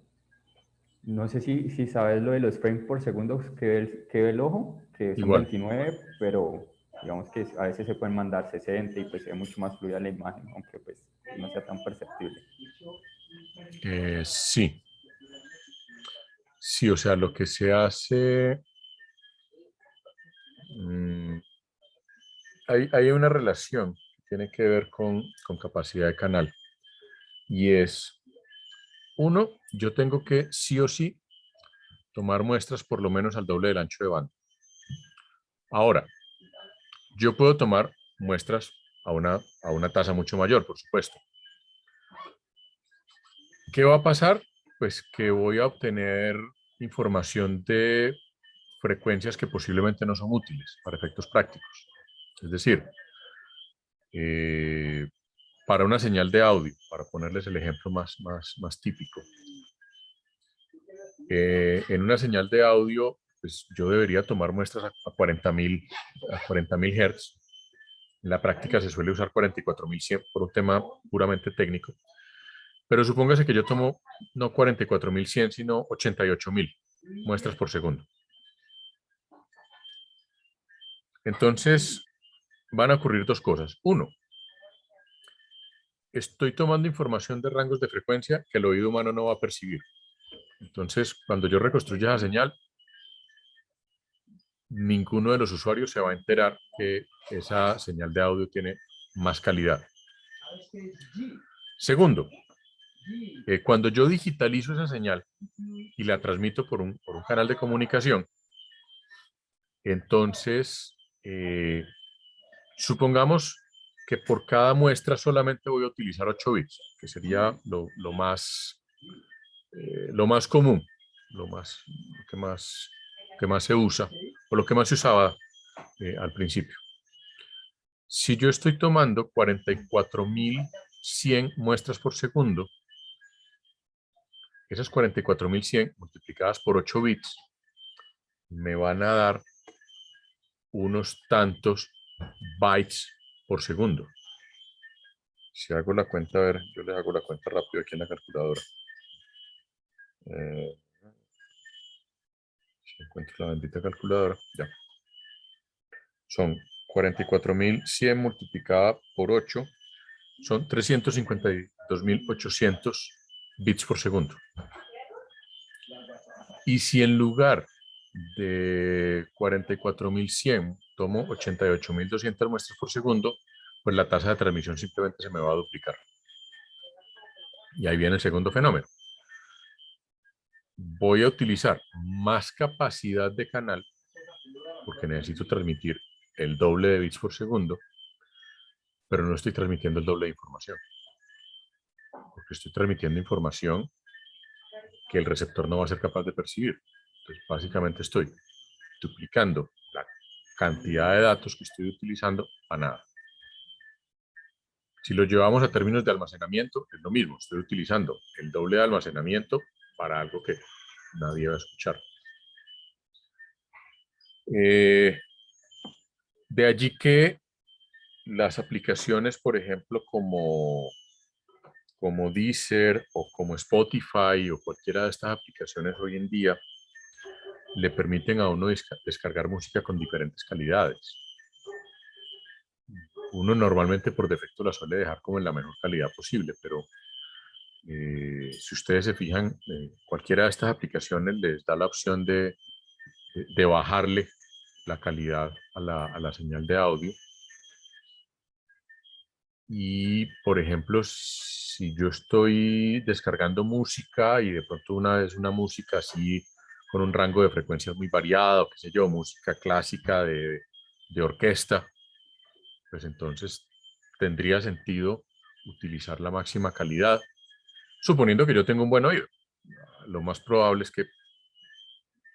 No sé si sabes lo de los frames por segundo que ve el ojo, que son
Igual.
29, pero digamos que a veces se pueden mandar 60 y pues se ve mucho más fluida la imagen, aunque pues no sea tan perceptible.
Sí. Sí, o sea, lo que se hace... hay una relación que tiene que ver con capacidad de canal. Y es, uno, yo tengo que sí o sí tomar muestras por lo menos al doble del ancho de banda. Ahora, yo puedo tomar muestras a una tasa mucho mayor, por supuesto. ¿Qué va a pasar? Pues que voy a obtener información de frecuencias que posiblemente no son útiles para efectos prácticos. Es decir, para una señal de audio, para ponerles el ejemplo más típico, en una señal de audio, pues yo debería tomar muestras a 40.000 Hz. En la práctica se suele usar 44.100 por un tema puramente técnico. Pero supóngase que yo tomo no 44.100, sino 88.000 muestras por segundo. Entonces, van a ocurrir dos cosas. Uno, estoy tomando información de rangos de frecuencia que el oído humano no va a percibir. Entonces, cuando yo reconstruya esa señal, ninguno de los usuarios se va a enterar que esa señal de audio tiene más calidad. Segundo, cuando yo digitalizo esa señal y la transmito por un canal de comunicación, entonces, supongamos que por cada muestra solamente voy a utilizar 8 bits, que sería lo más común, lo que más se usa, o lo que más se usaba al principio. Si yo estoy tomando 44.100 muestras por segundo, esas 44.100 multiplicadas por 8 bits me van a dar unos tantos bytes por segundo. Si hago la cuenta, a ver, yo les hago la cuenta rápido aquí en la calculadora. Si encuentro la bendita calculadora, ya. Son 44.100 multiplicada por 8, son 352.800 bits por segundo. Y si en lugar de 44.100 tomo 88.200 muestras por segundo, pues la tasa de transmisión simplemente se me va a duplicar. Y ahí viene el segundo fenómeno. Voy a utilizar más capacidad de canal porque necesito transmitir el doble de bits por segundo, pero no estoy transmitiendo el doble de información. Porque estoy transmitiendo información que el receptor no va a ser capaz de percibir. Entonces, básicamente estoy duplicando la cantidad de datos que estoy utilizando a nada. Si lo llevamos a términos de almacenamiento, es lo mismo. Estoy utilizando el doble de almacenamiento para algo que nadie va a escuchar. De allí que las aplicaciones, por ejemplo, como Deezer o como Spotify o cualquiera de estas aplicaciones hoy en día, le permiten a uno descargar música con diferentes calidades. Uno normalmente por defecto la suele dejar como en la mejor calidad posible, pero si ustedes se fijan, cualquiera de estas aplicaciones les da la opción de bajarle la calidad a la señal de audio. Y, por ejemplo, si yo estoy descargando música y de pronto una música así con un rango de frecuencias muy variado, qué sé yo, música clásica de orquesta, pues entonces tendría sentido utilizar la máxima calidad, suponiendo que yo tengo un buen oído. Lo más probable es que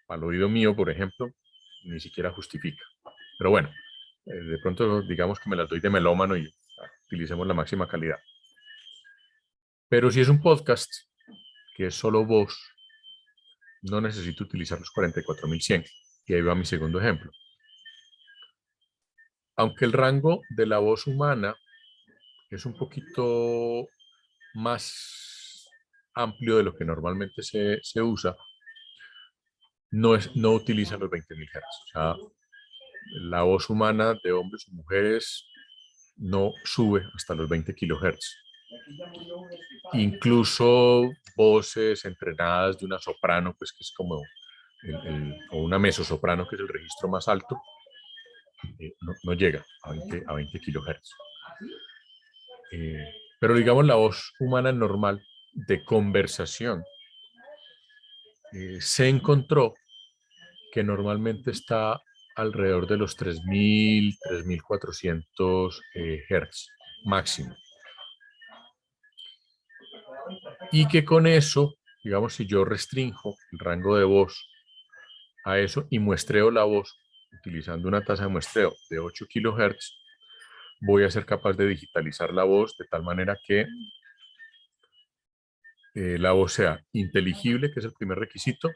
al oído mío, por ejemplo, ni siquiera justifica. Pero bueno, de pronto digamos que me las doy de melómano y utilicemos la máxima calidad. Pero si es un podcast que es solo voz, no necesito utilizar los 44.100. Y ahí va mi segundo ejemplo. Aunque el rango de la voz humana es un poquito más amplio de lo que normalmente se usa, no utiliza los 20.000 Hz. O sea, la voz humana de hombres o mujeres no sube hasta los 20 kHz. Incluso voces entrenadas de una soprano, pues que es como, o una mezzosoprano, que es el registro más alto, no llega a 20 kHz. Pero digamos la voz humana normal de conversación se encontró que normalmente está alrededor de los 3.000, 3.400 Hz máximo. Y que con eso, digamos, si yo restringo el rango de voz a eso y muestreo la voz utilizando una tasa de muestreo de 8 kHz, voy a ser capaz de digitalizar la voz de tal manera que la voz sea inteligible, que es el primer requisito,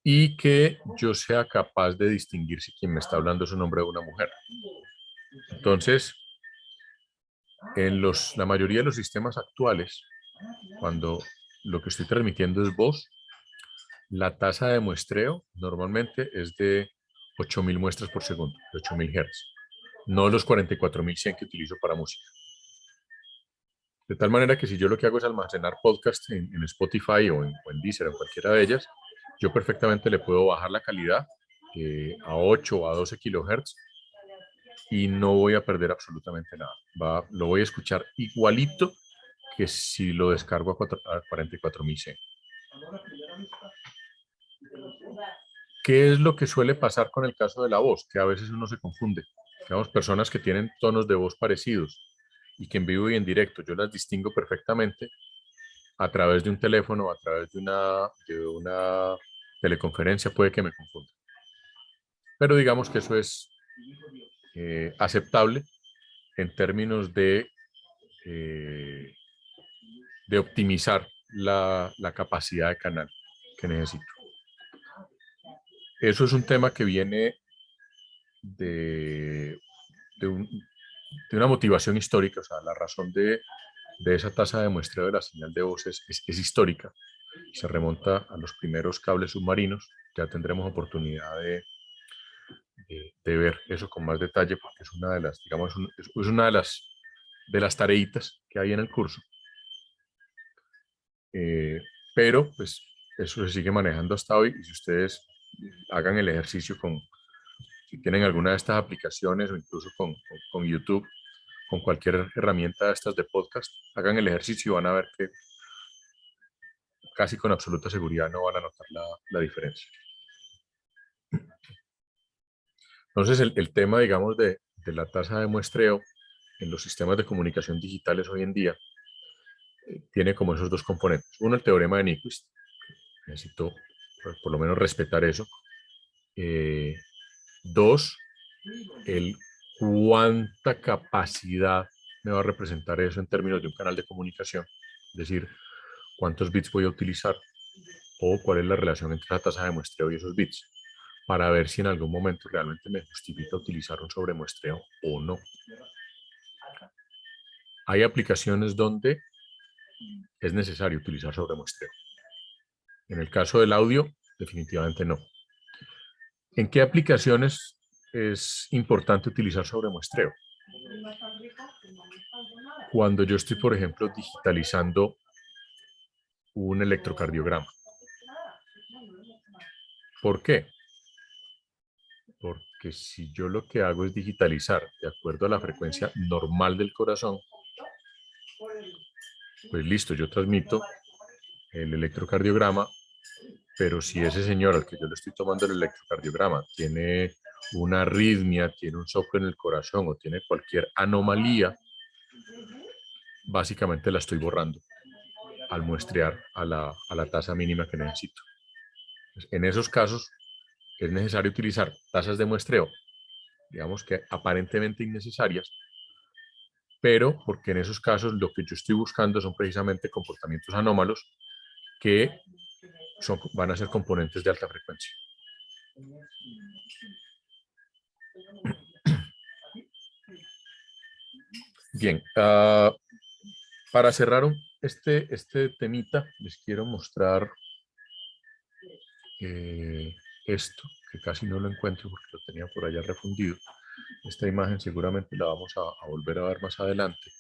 y que yo sea capaz de distinguir si quien me está hablando es un hombre o una mujer. Entonces, en la mayoría de los sistemas actuales, cuando lo que estoy transmitiendo es voz, la tasa de muestreo normalmente es de 8.000 muestras por segundo, de 8.000 Hz, no los 44.100 que utilizo para música. De tal manera que si yo lo que hago es almacenar podcast en Spotify o en Deezer o en cualquiera de ellas, yo perfectamente le puedo bajar la calidad a 8 o a 12 kHz y no voy a perder absolutamente nada. Lo voy a escuchar igualito que si lo descargo a 44.100. ¿Qué es lo que suele pasar con el caso de la voz? Que a veces uno se confunde. Digamos, personas que tienen tonos de voz parecidos y que en vivo y en directo yo las distingo perfectamente a través de un teléfono, a través de una teleconferencia, puede que me confunda. Pero digamos que eso es aceptable en términos de optimizar la capacidad de canal que necesito. Eso es un tema que viene de una motivación histórica, o sea, la razón de esa tasa de muestreo de la señal de voz es histórica, se remonta a los primeros cables submarinos, ya tendremos oportunidad de ver eso con más detalle porque es una de las, digamos, es una de las tareitas que hay en el curso. Pero pues eso se sigue manejando hasta hoy y si ustedes hagan el ejercicio si tienen alguna de estas aplicaciones o incluso con YouTube, con cualquier herramienta de estas de podcast, hagan el ejercicio y van a ver que casi con absoluta seguridad no van a notar la diferencia. Entonces el tema, digamos, de la tasa de muestreo en los sistemas de comunicación digitales hoy en día tiene como esos dos componentes. Uno, el teorema de Nyquist. Necesito por lo menos respetar eso. Dos, el cuánta capacidad me va a representar eso en términos de un canal de comunicación. Es decir, cuántos bits voy a utilizar o cuál es la relación entre la tasa de muestreo y esos bits para ver si en algún momento realmente me justifica utilizar un sobremuestreo o no. Hay aplicaciones donde es necesario utilizar sobremuestreo. En el caso del audio, definitivamente no. ¿En qué aplicaciones es importante utilizar sobremuestreo? Cuando yo estoy, por ejemplo, digitalizando un electrocardiograma. ¿Por qué? Porque si yo lo que hago es digitalizar de acuerdo a la frecuencia normal del corazón, pues listo, yo transmito el electrocardiograma, pero si ese señor al que yo le estoy tomando el electrocardiograma tiene una arritmia, tiene un soplo en el corazón o tiene cualquier anomalía, básicamente la estoy borrando al muestrear a la tasa mínima que necesito. En esos casos es necesario utilizar tasas de muestreo, digamos que aparentemente innecesarias, pero porque en esos casos lo que yo estoy buscando son precisamente comportamientos anómalos que van a ser componentes de alta frecuencia. Bien, para cerrar este temita, les quiero mostrar esto, que casi no lo encuentro porque lo tenía por allá refundido. Esta imagen seguramente la vamos a volver a ver más adelante,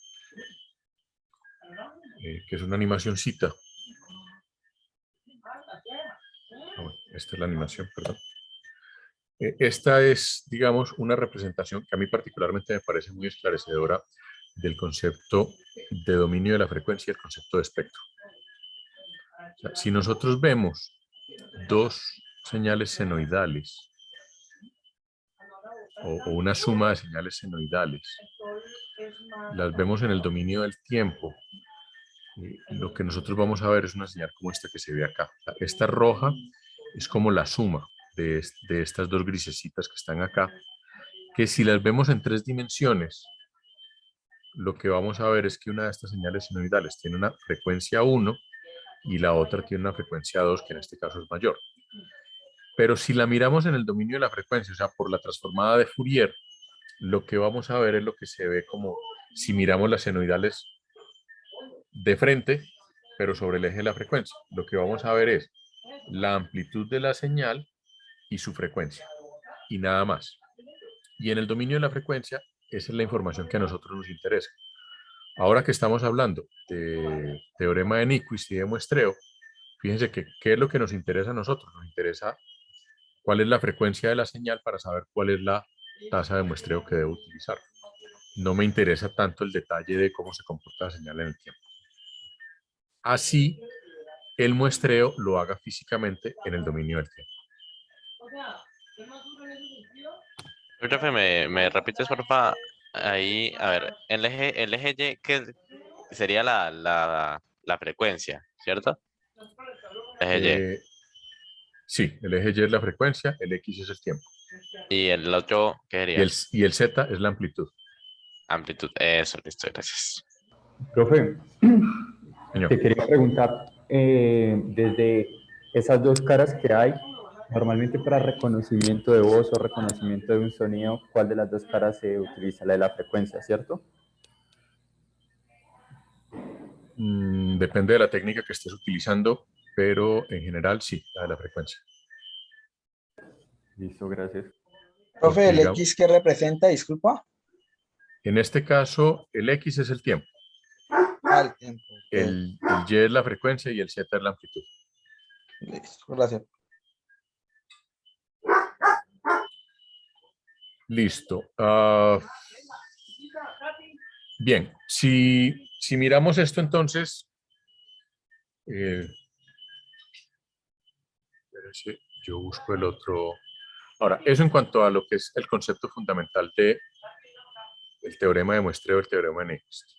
que es una animacioncita. Bueno, esta es la animación, perdón. Esta es, digamos, una representación que a mí particularmente me parece muy esclarecedora del concepto de dominio de la frecuencia y el concepto de espectro. O sea, si nosotros vemos dos señales senoidales o una suma de señales senoidales, las vemos en el dominio del tiempo, lo que nosotros vamos a ver es una señal como esta que se ve acá. Esta roja es como la suma de estas dos grisecitas que están acá, que si las vemos en 3 dimensiones, lo que vamos a ver es que una de estas señales senoidales tiene una frecuencia 1 y la otra tiene una frecuencia 2, que en este caso es mayor. Pero si la miramos en el dominio de la frecuencia, o sea, por la transformada de Fourier, lo que vamos a ver es lo que se ve como si miramos las senoidales de frente, pero sobre el eje de la frecuencia. Lo que vamos a ver es la amplitud de la señal y su frecuencia, y nada más. Y en el dominio de la frecuencia, esa es la información que a nosotros nos interesa. Ahora que estamos hablando de teorema de Nyquist y de muestreo, fíjense que qué es lo que nos interesa a nosotros. Nos interesa cuál es la frecuencia de la señal para saber cuál es la tasa de muestreo que debo utilizar. No me interesa tanto el detalle de cómo se comporta la señal en el tiempo. Así, el muestreo lo haga físicamente en el dominio del tiempo.
Profe, ¿me repites, porfa? Ahí, a ver, el eje Y, ¿qué sería la frecuencia, ¿cierto? Eje
Sí, el eje Y es la frecuencia, el X es el tiempo.
Y. ¿Y el otro qué
Y
sería?
el Z es la amplitud.
Amplitud. Eso, listo, gracias.
Profe,
Señor.
te quería preguntar, desde esas dos caras que hay, normalmente para reconocimiento de voz o reconocimiento de un sonido, ¿cuál de las dos caras se utiliza? La de la frecuencia, ¿cierto?
Depende de la técnica que estés utilizando, pero en general sí, la de la frecuencia.
Listo, gracias.
Profe,
Porque,
¿el
digamos,
X qué representa? Disculpa.
en este caso, el X es el tiempo,
El tiempo. Ok.
el Y es la frecuencia y el Z es la amplitud.
Listo, gracias.
Listo. Bien, si miramos esto entonces, espérese, yo busco el otro. Ahora, eso en cuanto a lo que es el concepto fundamental del teorema de muestreo, el teorema de Nyquist.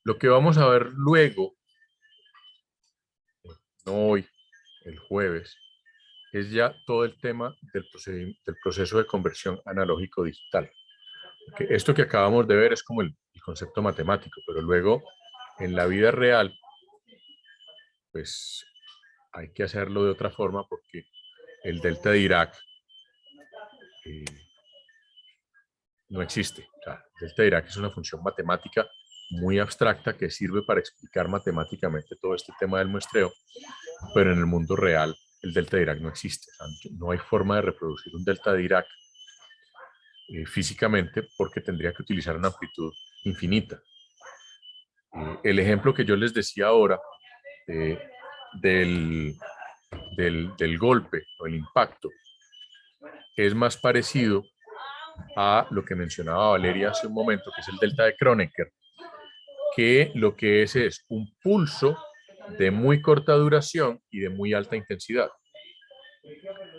Lo que vamos a ver luego, no hoy, el jueves, es ya todo el tema del proceso de conversión analógico-digital. Esto que acabamos de ver es como el concepto matemático, pero luego en la vida real, pues hay que hacerlo de otra forma porque el delta de Dirac no existe. O sea, el delta de Dirac es una función matemática muy abstracta que sirve para explicar matemáticamente todo este tema del muestreo, pero en el mundo real el delta de Dirac no existe. O sea, no hay forma de reproducir un delta de Dirac físicamente porque tendría que utilizar una amplitud infinita. El ejemplo que yo les decía ahora del golpe o el impacto es más parecido a lo que mencionaba Valeria hace un momento, que es el delta de Kronecker, que lo que es un pulso de muy corta duración y de muy alta intensidad.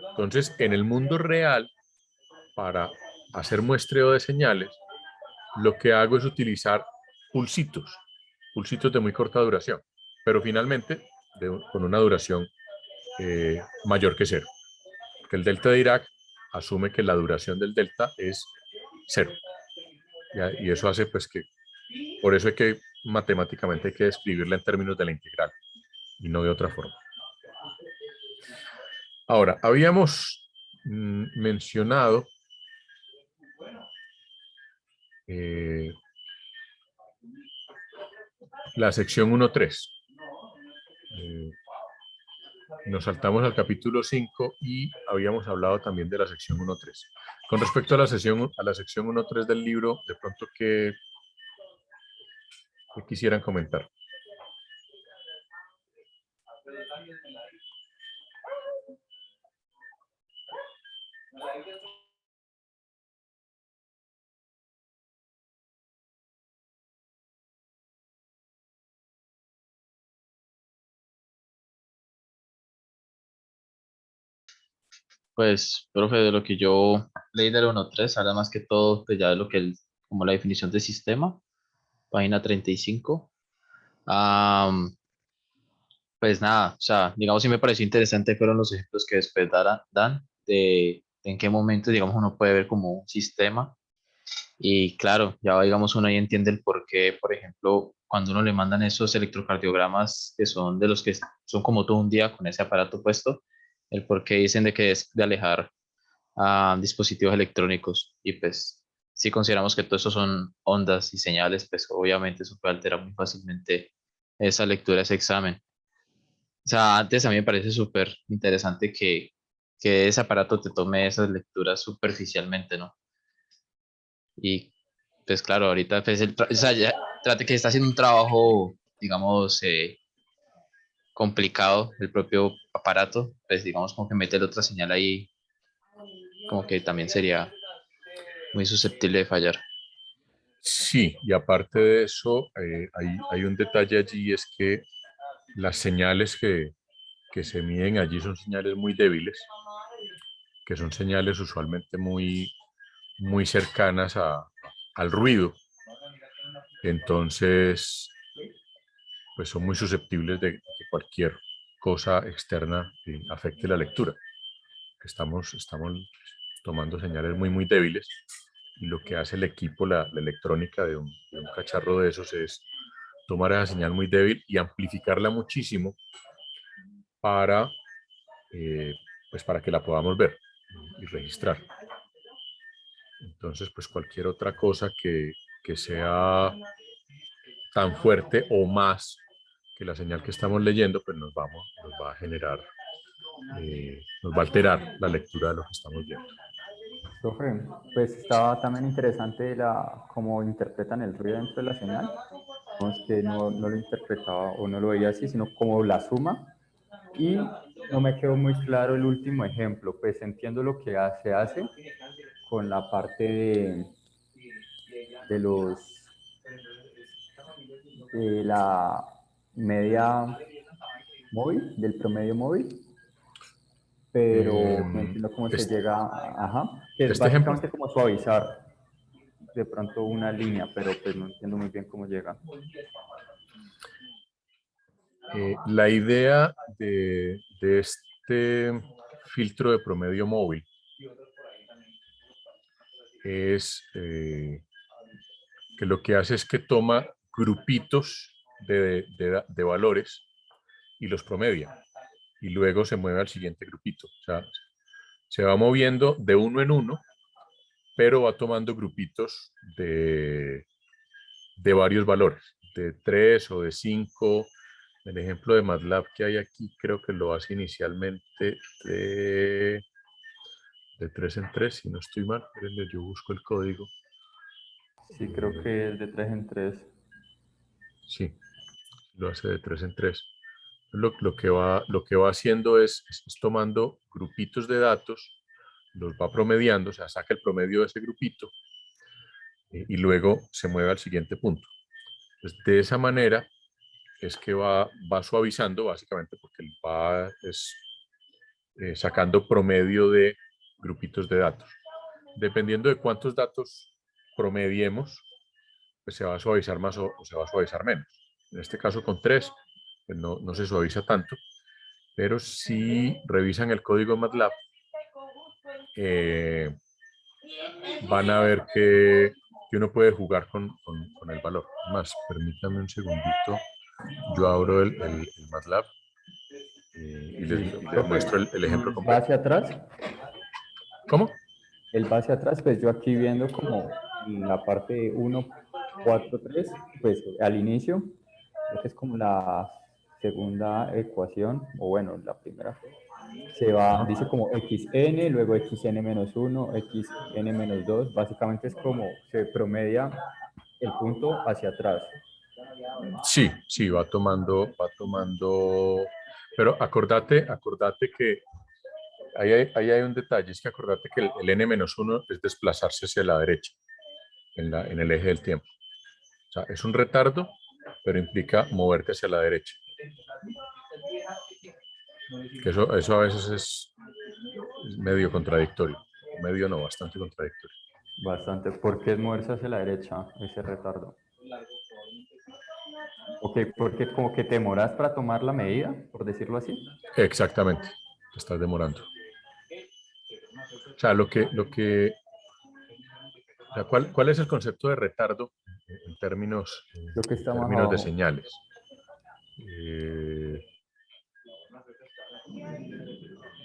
Entonces, en el mundo real, para hacer muestreo de señales, lo que hago es utilizar pulsitos de muy corta duración, pero finalmente con una duración mayor que cero. Porque el delta de Dirac asume que la duración del delta es cero. Y eso hace pues que, por eso matemáticamente hay que describirla en términos de la integral y no de otra forma. Ahora, habíamos mencionado la sección 1.3. Nos saltamos al capítulo 5 y habíamos hablado también de la sección 1.3. Con respecto a la sección 1.3 del libro, de pronto, ¿qué quisieran comentar?
Pues, profe, de lo que yo leí del 1.3, habla más que todo, pues ya de lo que como la definición de sistema, página 35. Am, pues nada, o sea, digamos, sí me pareció interesante fueron los ejemplos que después dan de en qué momento, digamos, uno puede ver como un sistema. Y claro, ya digamos, uno ahí entiende el por qué, por ejemplo, cuando uno le mandan esos electrocardiogramas que son de los que son como todo un día con ese aparato puesto, el por qué dicen de que es de alejar a dispositivos electrónicos. Y pues, si consideramos que todo eso son ondas y señales, pues obviamente eso puede alterar muy fácilmente esa lectura, ese examen. O sea, antes a mí me parece súper interesante que ese aparato te tome esas lecturas superficialmente, ¿no? Y pues claro, ahorita pues o sea, ya, trate que está haciendo un trabajo, digamos, complicado el propio aparato, pues digamos como que meter otra señal ahí, como que también sería muy susceptible de fallar.
Sí, y aparte de eso, hay un detalle allí, es que las señales que se miden allí son señales muy débiles, que son señales usualmente muy cercanas al ruido. Entonces, pues son muy susceptibles de que cualquier cosa externa afecte la lectura. Estamos tomando señales muy débiles, y lo que hace el equipo, la electrónica de un cacharro de esos, es tomar esa señal muy débil y amplificarla muchísimo para, pues para que la podamos ver y registrar. Entonces, pues cualquier otra cosa que sea tan fuerte o más que la señal que estamos leyendo, pues nos va a generar, nos va a alterar la lectura de lo que estamos viendo.
Profe, pues estaba también interesante cómo interpretan el ruido dentro de la señal. No es que no lo interpretaba o no lo veía así, sino como la suma. Y no me quedó muy claro el último ejemplo, pues entiendo lo que se hace con la parte de de la media móvil, del promedio móvil, pero no entiendo cómo se
Este,
llega, ajá, que es
este ejemplo,
básicamente como suavizar de pronto una línea, pero pues no entiendo muy bien cómo llega.
la idea de este filtro de promedio móvil es que lo que hace es que toma grupitos de valores y los promedia, y luego se mueve al siguiente grupito. O sea, se va moviendo de uno en uno, pero va tomando grupitos de varios valores, de 3 o de 5. El ejemplo de MATLAB que hay aquí creo que lo hace inicialmente de 3 en 3, si no estoy mal. Espérenme, yo busco el código.
Sí, creo que es de 3 en 3.
Sí, lo hace de 3 en 3. Lo que va haciendo es tomando grupitos de datos, los va promediando, o sea, saca el promedio de ese grupito, y luego se mueve al siguiente punto. Entonces, de esa manera es que va suavizando, básicamente porque va sacando promedio de grupitos de datos. Dependiendo de cuántos datos promediemos, pues se va a suavizar más o se va a suavizar menos. En este caso con 3, pues no se suaviza tanto, pero si revisan el código MATLAB, van a ver que uno puede jugar con el valor. Más, permítanme un segundito, yo abro el MATLAB, y les muestro el ejemplo
Va
completo.
hacia atrás,
¿Cómo?
el va hacia atrás, pues yo aquí viendo como la parte 1, 4, 3, pues al inicio, creo que es como la segunda ecuación, o bueno, la primera, se va, dice como xn, luego xn-1, xn-2, básicamente es como se promedia el punto hacia atrás.
Sí, sí, va tomando, pero acordate que ahí hay un detalle, es que acordate que el n-1 es desplazarse hacia la derecha en el eje del tiempo. O sea, es un retardo, pero implica moverte hacia la derecha. Que eso a veces es medio contradictorio. Medio no, bastante contradictorio.
Bastante. ¿Por qué es moverse hacia la derecha ese retardo? Ok, porque como que te demoras para tomar la medida, por decirlo así.
Exactamente, te estás demorando. O sea, o sea, ¿cuál es el concepto de retardo en términos,
Lo que está más
de
abajo.
señales?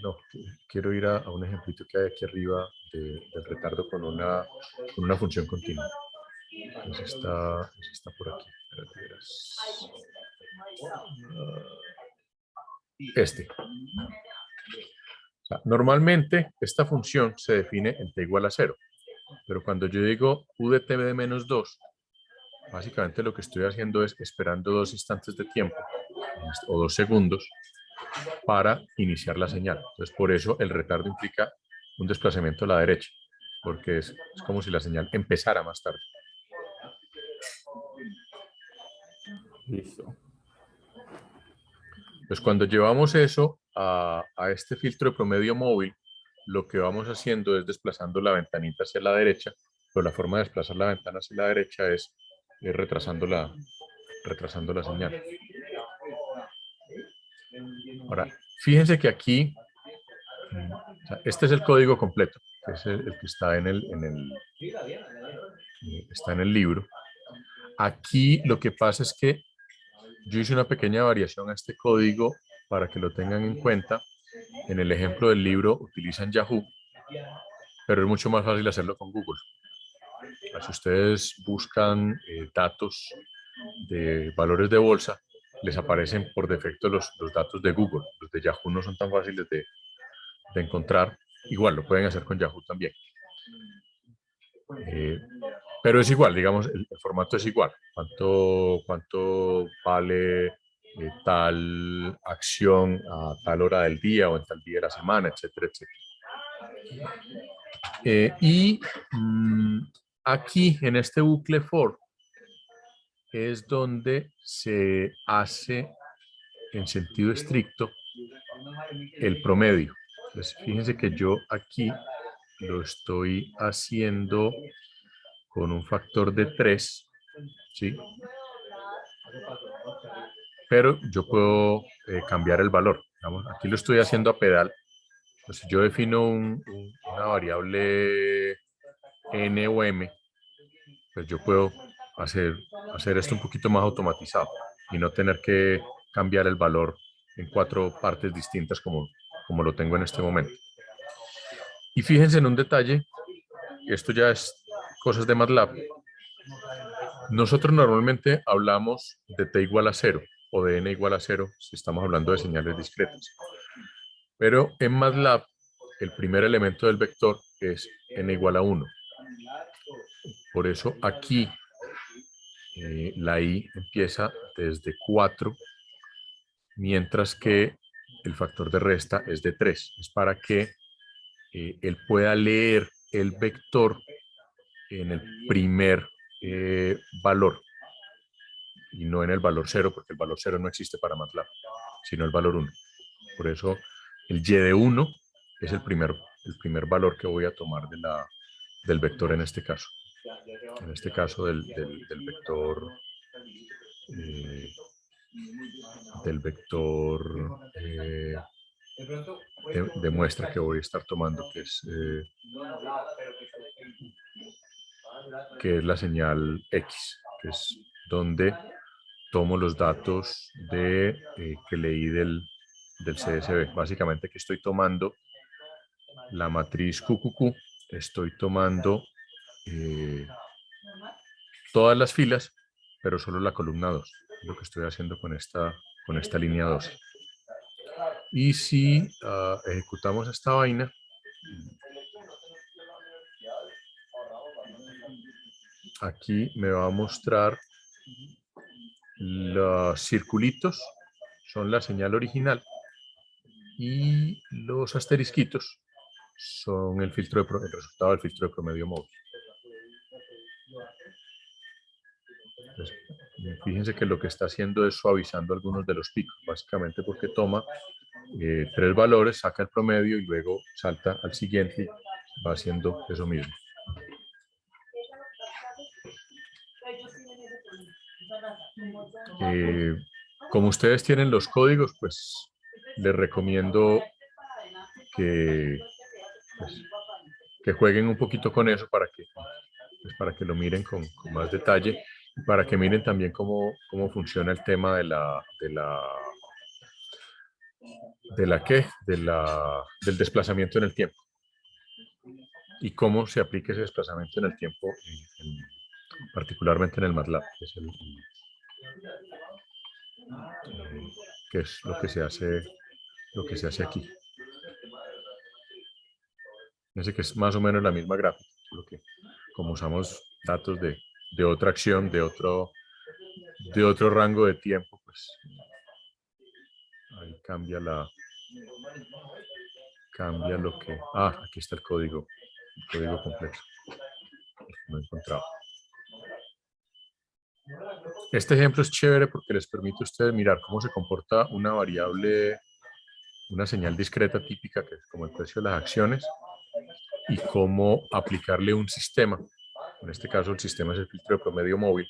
No, quiero ir a un ejemplito que hay aquí arriba del retardo con una función continua. Entonces está por aquí. Espérate, verás. Este. O sea, normalmente esta función se define en t igual a 0, pero cuando yo digo u de t de menos 2, básicamente lo que estoy haciendo es esperando 2 instantes de tiempo o 2 segundos para iniciar la señal. Entonces, por eso el retardo implica un desplazamiento a la derecha, porque es como si la señal empezara más tarde.
Listo.
Pues cuando llevamos eso a este filtro de promedio móvil, lo que vamos haciendo es desplazando la ventanita hacia la derecha, pero la forma de desplazar la ventana hacia la derecha es retrasando la señal. Ahora, fíjense que aquí, o sea, este es el código completo, que es el que está está en el libro. Aquí lo que pasa es que yo hice una pequeña variación a este código para que lo tengan en cuenta. En el ejemplo del libro utilizan Yahoo, pero es mucho más fácil hacerlo con Google. Si ustedes buscan datos de valores de bolsa, les aparecen por defecto los datos de Google. Los de Yahoo no son tan fáciles de encontrar. Igual lo pueden hacer con Yahoo también. Pero es igual, digamos, el formato es igual. ¿Cuánto vale tal acción a tal hora del día o en tal día de la semana, etcétera, etcétera? Aquí, en este bucle for, es donde se hace, en sentido estricto, el promedio. Entonces, fíjense que yo aquí lo estoy haciendo con un factor de 3, ¿sí? Pero yo puedo cambiar el valor. Digamos, aquí lo estoy haciendo a pedal. Entonces, yo defino una variable n o m, pues yo puedo hacer esto un poquito más automatizado y no tener que cambiar el valor en 4 partes distintas como lo tengo en este momento. Y fíjense en un detalle, esto ya es cosas de MATLAB. Nosotros normalmente hablamos de t igual a 0 o de n igual a 0 si estamos hablando de señales discretas. Pero en MATLAB, el primer elemento del vector es n igual a 1. Por eso aquí la i empieza desde 4, mientras que el factor de resta es de 3. Es para que él pueda leer el vector en el primer valor y no en el valor 0, porque el valor 0 no existe para MATLAB, sino el valor 1. Por eso el y de 1 es el primer valor que voy a tomar del vector en este caso. En este caso del vector de muestra que voy a estar tomando, que es la señal X, que es donde tomo los datos que leí del CSV. Básicamente que estoy tomando la matriz QQQ, estoy tomando todas las filas, pero solo la columna 2, lo que estoy haciendo con esta con esta línea 12. Y si ejecutamos esta vaina, aquí me va a mostrar los circulitos, son la señal original, y los asterisquitos son el resultado del filtro de promedio móvil. Entonces, fíjense que lo que está haciendo es suavizando algunos de los picos, básicamente porque toma 3 valores, saca el promedio y luego salta al siguiente y va haciendo eso mismo. Como ustedes tienen los códigos, pues les recomiendo que, pues, que jueguen un poquito con eso para que lo miren con más detalle y para que miren también cómo funciona el tema del desplazamiento en el tiempo y cómo se aplica ese desplazamiento en el tiempo, particularmente en el MATLAB, que es lo que se hace aquí. Fíjense que es más o menos la misma gráfica, solo que como usamos datos de otra acción, de otro rango de tiempo, pues ahí cambia lo que... aquí está el código complejo. No he encontrado. Este ejemplo es chévere porque les permite a ustedes mirar cómo se comporta una variable, una señal discreta típica, que es como el precio de las acciones, y cómo aplicarle un sistema. En este caso, el sistema es el filtro de promedio móvil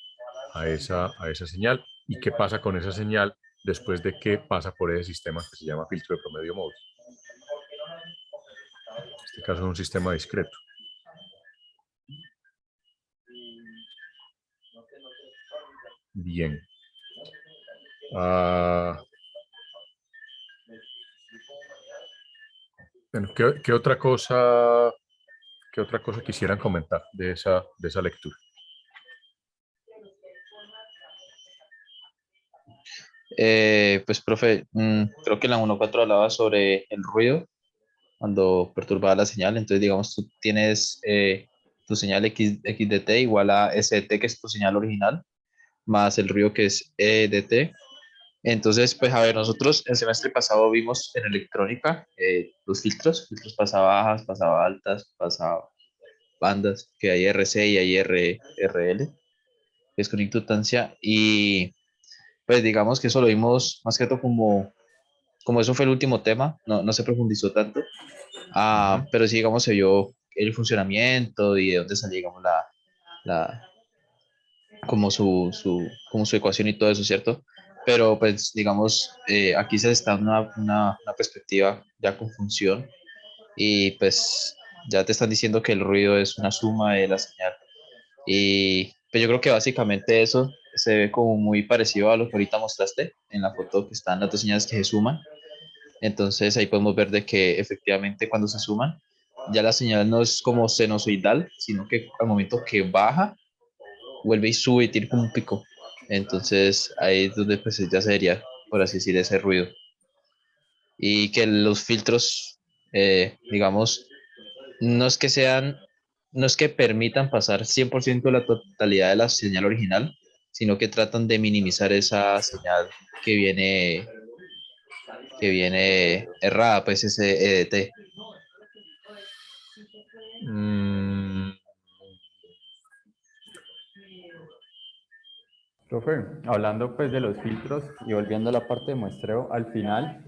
a esa señal, y qué pasa con esa señal después de que pasa por ese sistema que se llama filtro de promedio móvil. En este caso es un sistema discreto. Bien. Bueno, ¿qué otra cosa quisieran comentar de esa lectura?
Pues, profe, creo que en la 1.4 hablaba sobre el ruido cuando perturbaba la señal. Entonces, digamos, tú tienes tu señal XDT igual a SDT, que es tu señal original, más el ruido que es EDT. Entonces, pues, a ver, nosotros el semestre pasado vimos en electrónica los filtros pasaba bajas, pasaba altas, pasaba bandas, que hay RC y hay RL, que es con inductancia. Y pues digamos que eso lo vimos más que todo como eso fue el último tema, no se profundizó tanto, pero sí, digamos, se vio el funcionamiento y de dónde salía, digamos, la, como su ecuación y todo eso, ¿cierto? Pero pues, digamos, aquí se está una perspectiva ya con función, y pues ya te están diciendo que el ruido es una suma de la señal. Y pues yo creo que básicamente eso se ve como muy parecido a lo que ahorita mostraste en la foto, que están las dos señales que se suman. Entonces ahí podemos ver de que efectivamente cuando se suman, ya la señal no es como sinusoidal, sino que al momento que baja, vuelve y sube y tiene como un pico. Entonces ahí es donde pues ya sería, por así decir, ese ruido. Y que los filtros, digamos, no es que sean, no es que permitan pasar 100% la totalidad de la señal original, sino que tratan de minimizar esa señal que viene errada, pues ese EDT.
Profe, hablando pues de los filtros y volviendo a la parte de muestreo, al final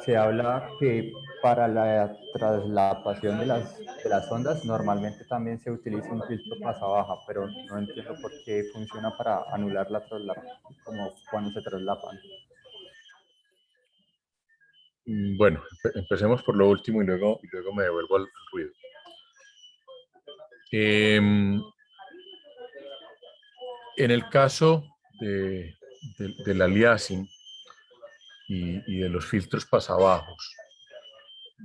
se habla que para la traslapación de las ondas normalmente también se utiliza un filtro pasabaja, pero no entiendo por qué funciona para anular la traslapación, como cuando se traslapan.
Bueno, empecemos por lo último y luego me devuelvo al ruido. En el caso del aliasing y de los filtros pasabajos,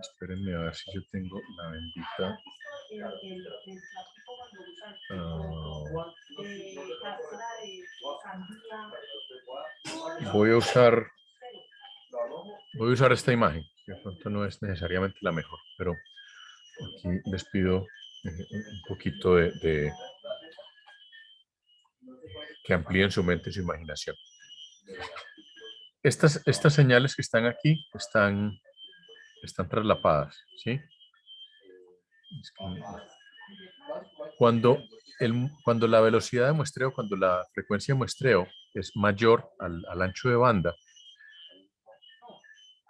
espérenme a ver si yo tengo la bendita. Voy a usar Voy a usar esta imagen, que de pronto no es necesariamente la mejor, pero aquí les pido un poquito de que amplíen su mente y su imaginación. Estas señales que están aquí están traslapadas, ¿sí? Cuando la velocidad de muestreo, cuando la frecuencia de muestreo es mayor al ancho de banda,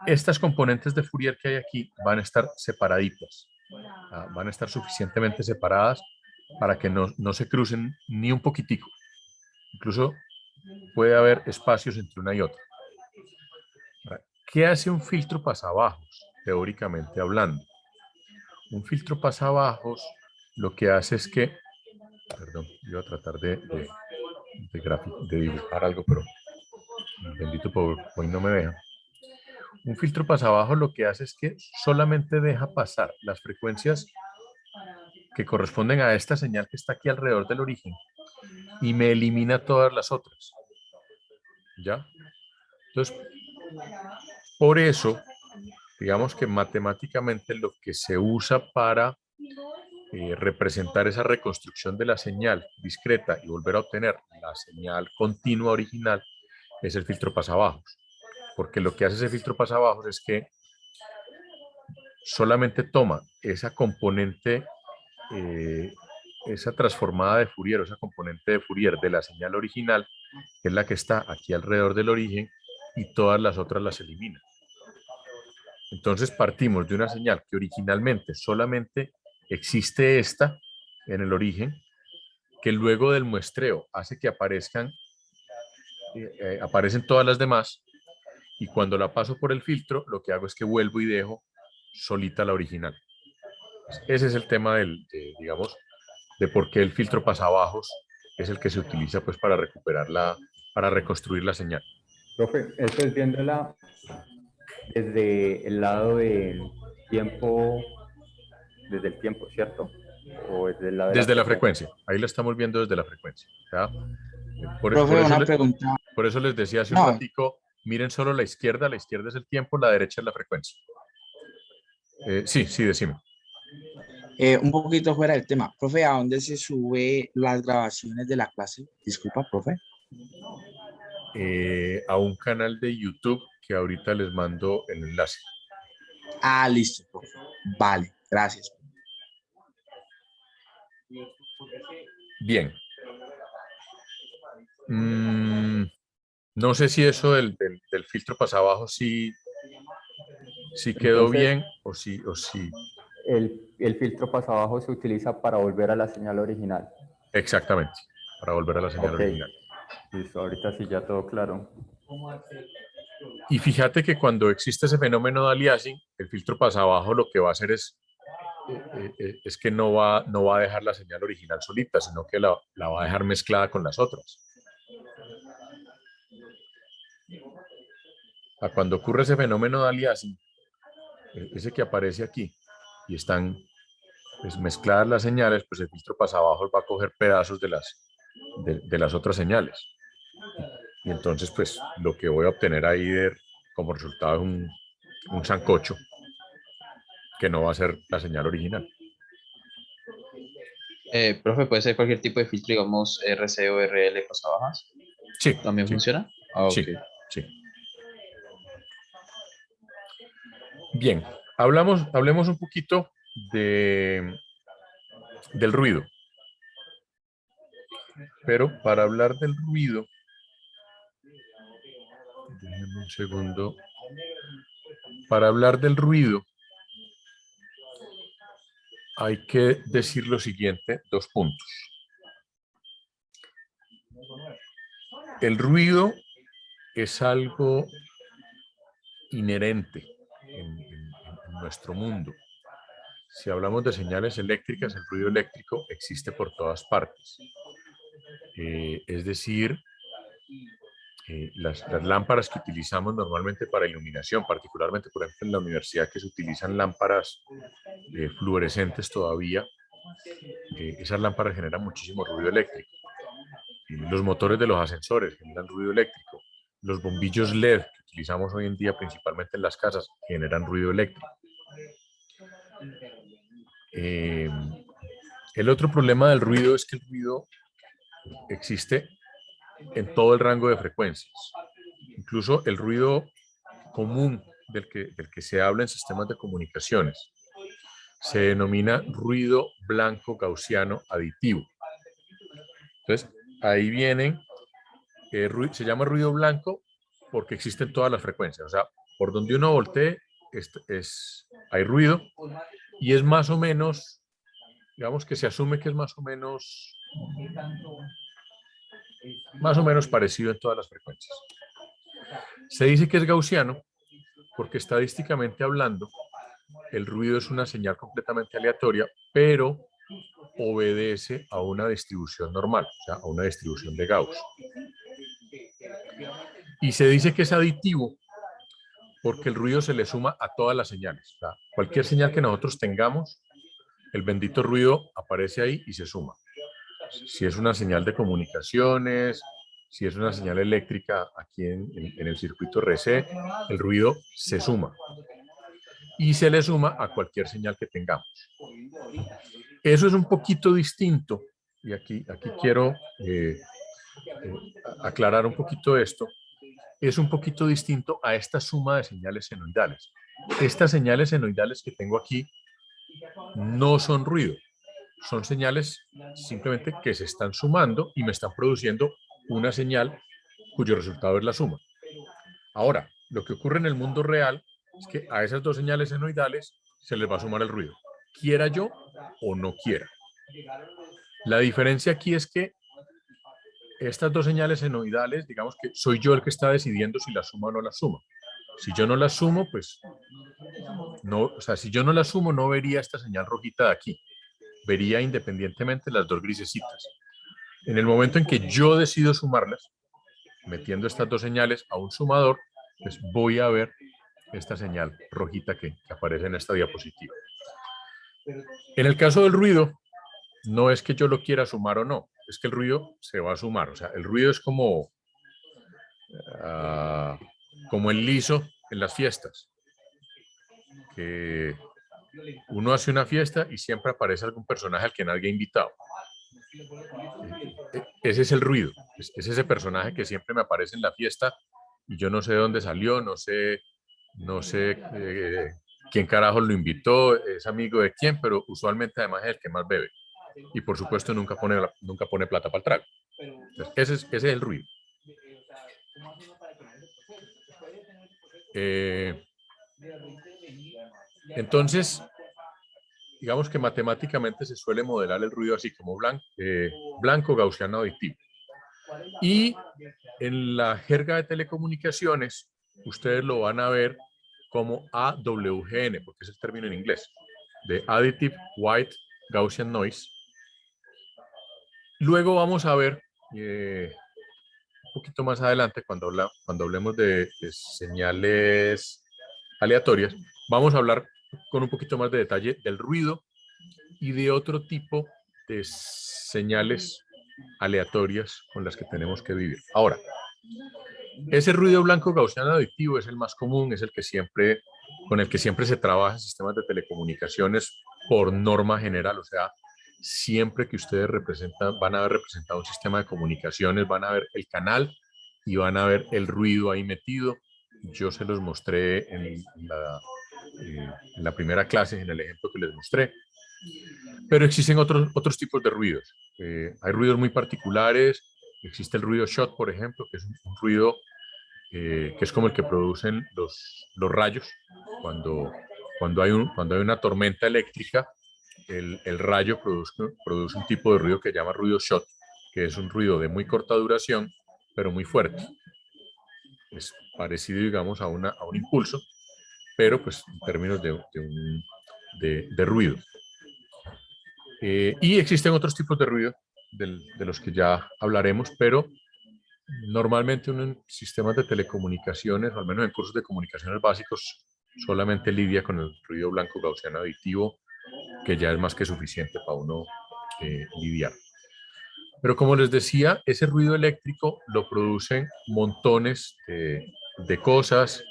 estas componentes de Fourier que hay aquí van a estar separaditas, van a estar suficientemente separadas para que no se crucen ni un poquitico. Incluso puede haber espacios entre una y otra. ¿Qué hace un filtro pasabajos, teóricamente hablando? Un filtro pasabajos lo que hace es que, perdón, iba a tratar de dibujar algo, pero el bendito PowerPoint no me deja. Un filtro pasabajos lo que hace es que solamente deja pasar las frecuencias que corresponden a esta señal que está aquí alrededor del origen y me elimina todas las otras. ¿Ya? Entonces, por eso, digamos que matemáticamente lo que se usa para representar esa reconstrucción de la señal discreta y volver a obtener la señal continua original es el filtro pasabajos. Porque lo que hace ese filtro pasabajos es que solamente toma esa componente, esa transformada de Fourier, o esa componente de Fourier de la señal original, que es la que está aquí alrededor del origen, y todas las otras las elimina. Entonces partimos de una señal que originalmente solamente existe esta en el origen, que luego del muestreo hace que aparecen todas las demás, y cuando la paso por el filtro, lo que hago es que vuelvo y dejo solita la original. Ese es el tema digamos, de por qué el filtro pasabajos es el que se utiliza pues para para reconstruir la señal.
Profe, esto es viéndola desde el lado del tiempo, desde el tiempo, ¿cierto? O desde el lado de
desde la frecuencia. Ahí la estamos viendo desde la frecuencia. ¿Ya?
Profe, una pregunta.
Por eso les decía hace un
No,
ratico, miren solo la izquierda es el tiempo, la derecha es la frecuencia. Sí, decime.
un poquito fuera del tema. Profe, ¿a dónde se sube las grabaciones de la clase? Disculpa, profe.
A un canal de YouTube que ahorita les mando el enlace.
Ah, listo, profe. Vale, gracias.
Bien. No sé si eso del filtro pasabajo sí quedó
Entonces,
bien o sí.
el filtro pasabajo se utiliza para volver a la señal original.
Exactamente, para volver a la señal original.
Listo, ahorita sí ya todo claro.
Y fíjate que cuando existe ese fenómeno de aliasing, el filtro pasabajo lo que va a hacer es que no va a dejar la señal original solita, sino que la va a dejar mezclada con las otras. Cuando ocurre ese fenómeno de aliasing, ese que aparece aquí, y están pues, mezcladas las señales, pues el filtro pasabajos va a coger pedazos de las otras señales. Y entonces, pues, lo que voy a obtener ahí como resultado es un sancocho que no va a ser la señal original.
Profe, ¿puede ser cualquier tipo de filtro, digamos RC o RL pasabajas?
Sí.
¿También
sí.
funciona? Ah, ok.
Sí. Bien, hablemos un poquito del ruido. Pero para hablar del ruido, déjenme un segundo. Para hablar del ruido, hay que decir lo siguiente, 2 puntos. El ruido es algo inherente en nuestro mundo. Si hablamos de señales eléctricas, el ruido eléctrico existe por todas partes. Es decir, las lámparas que utilizamos normalmente para iluminación, particularmente por ejemplo en la universidad que se utilizan lámparas fluorescentes todavía, esas lámparas generan muchísimo ruido eléctrico. Los motores de los ascensores generan ruido eléctrico. Los bombillos LED que utilizamos hoy en día principalmente en las casas generan ruido eléctrico. El otro problema del ruido es que el ruido existe en todo el rango de frecuencias. Incluso el ruido común del que se habla en sistemas de comunicaciones se denomina ruido blanco gaussiano aditivo. Entonces, ahí vienen, se llama ruido blanco porque existen todas las frecuencias. O sea, por donde uno voltee hay ruido y es más o menos, digamos que se asume que es más o menos parecido en todas las frecuencias. Se dice que es gaussiano porque estadísticamente hablando, el ruido es una señal completamente aleatoria, pero obedece a una distribución normal, o sea, a una distribución de Gauss. Y se dice que es aditivo porque el ruido se le suma a todas las señales. O sea, cualquier señal que nosotros tengamos, el bendito ruido aparece ahí y se suma. Si es una señal de comunicaciones, si es una señal eléctrica aquí en el circuito RC, el ruido se suma. Y se le suma a cualquier señal que tengamos. Eso es un poquito distinto, y aquí quiero aclarar un poquito esto, es un poquito distinto a esta suma de señales senoidales. Estas señales senoidales que tengo aquí no son ruido, son señales simplemente que se están sumando y me están produciendo una señal cuyo resultado es la suma. Ahora, lo que ocurre en el mundo real es que a esas dos señales senoidales se les va a sumar el ruido, quiera yo o no quiera. La diferencia aquí es que estas dos señales senoidales, digamos que soy yo el que está decidiendo si las suma o no las suma. Si yo no las sumo, pues no, o sea, si yo no las sumo, no vería esta señal rojita de aquí. Vería independientemente las dos grisecitas. En el momento en que yo decido sumarlas, metiendo estas dos señales a un sumador, pues voy a ver esta señal rojita que aparece en esta diapositiva. En el caso del ruido, no es que yo lo quiera sumar o no, es que el ruido se va a sumar. O sea, el ruido es como el liso en las fiestas. Que uno hace una fiesta y siempre aparece algún personaje al que nadie ha invitado. Ese es el ruido, es ese personaje que siempre me aparece en la fiesta y yo no sé de dónde salió, no sé quién carajo lo invitó, es amigo de quién, pero usualmente además es el que más bebe. Y por supuesto nunca pone plata para el trago. Entonces, ese es el ruido. Entonces, digamos que matemáticamente se suele modelar el ruido así como blanco gaussiano aditivo. Y en la jerga de telecomunicaciones, ustedes lo van a ver como AWGN, porque es el término en inglés, de Additive White Gaussian Noise. Luego vamos a ver un poquito más adelante, cuando hablemos de señales aleatorias, vamos a hablar con un poquito más de detalle del ruido y de otro tipo de señales aleatorias con las que tenemos que vivir. Ahora, ese ruido blanco gaussiano aditivo es el más común, es con el que siempre se trabaja en sistemas de telecomunicaciones por norma general. O sea, siempre que ustedes van a haber representado un sistema de comunicaciones, van a ver el canal y van a ver el ruido ahí metido. Yo se los mostré en la primera clase, en el ejemplo que les mostré. Pero existen otros tipos de ruidos. Hay ruidos muy particulares. Existe el ruido shot, por ejemplo, que es un ruido que es como el que producen los rayos. Cuando hay una tormenta eléctrica, el rayo produce un tipo de ruido que se llama ruido shot, que es un ruido de muy corta duración, pero muy fuerte. Es parecido, digamos, a un impulso, pero pues en términos de ruido. Y existen otros tipos de ruido de los que ya hablaremos, pero normalmente uno en sistemas de telecomunicaciones, o al menos en cursos de comunicaciones básicos, solamente lidia con el ruido blanco gaussiano aditivo, que ya es más que suficiente para uno lidiar. Pero como les decía, ese ruido eléctrico lo producen montones de de cosas,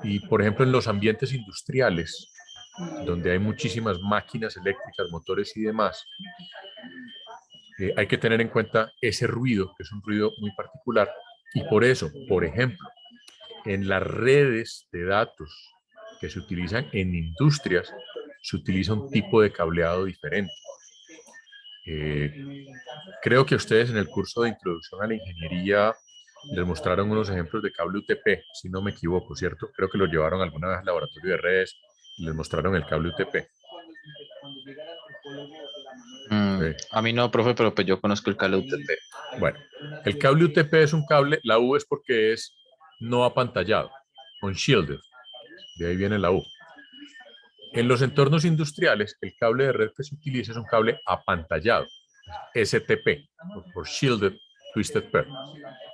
y por ejemplo en los ambientes industriales, donde hay muchísimas máquinas eléctricas, motores y demás, hay que tener en cuenta ese ruido, que es un ruido muy particular, y por eso, por ejemplo, en las redes de datos que se utilizan en industrias, se utiliza un tipo de cableado diferente. Creo que ustedes en el curso de Introducción a la Ingeniería les mostraron unos ejemplos de cable UTP, si no me equivoco, ¿cierto? Creo que lo llevaron alguna vez al laboratorio de redes y les mostraron el cable UTP.
A mí no, profe, pero pues yo conozco el cable UTP.
Bueno, el cable UTP es un cable, la U es porque es no apantallado, unshielded, de ahí viene la U. En los entornos industriales, el cable de red que se utiliza es un cable apantallado, STP, por Shielded Twisted Pair.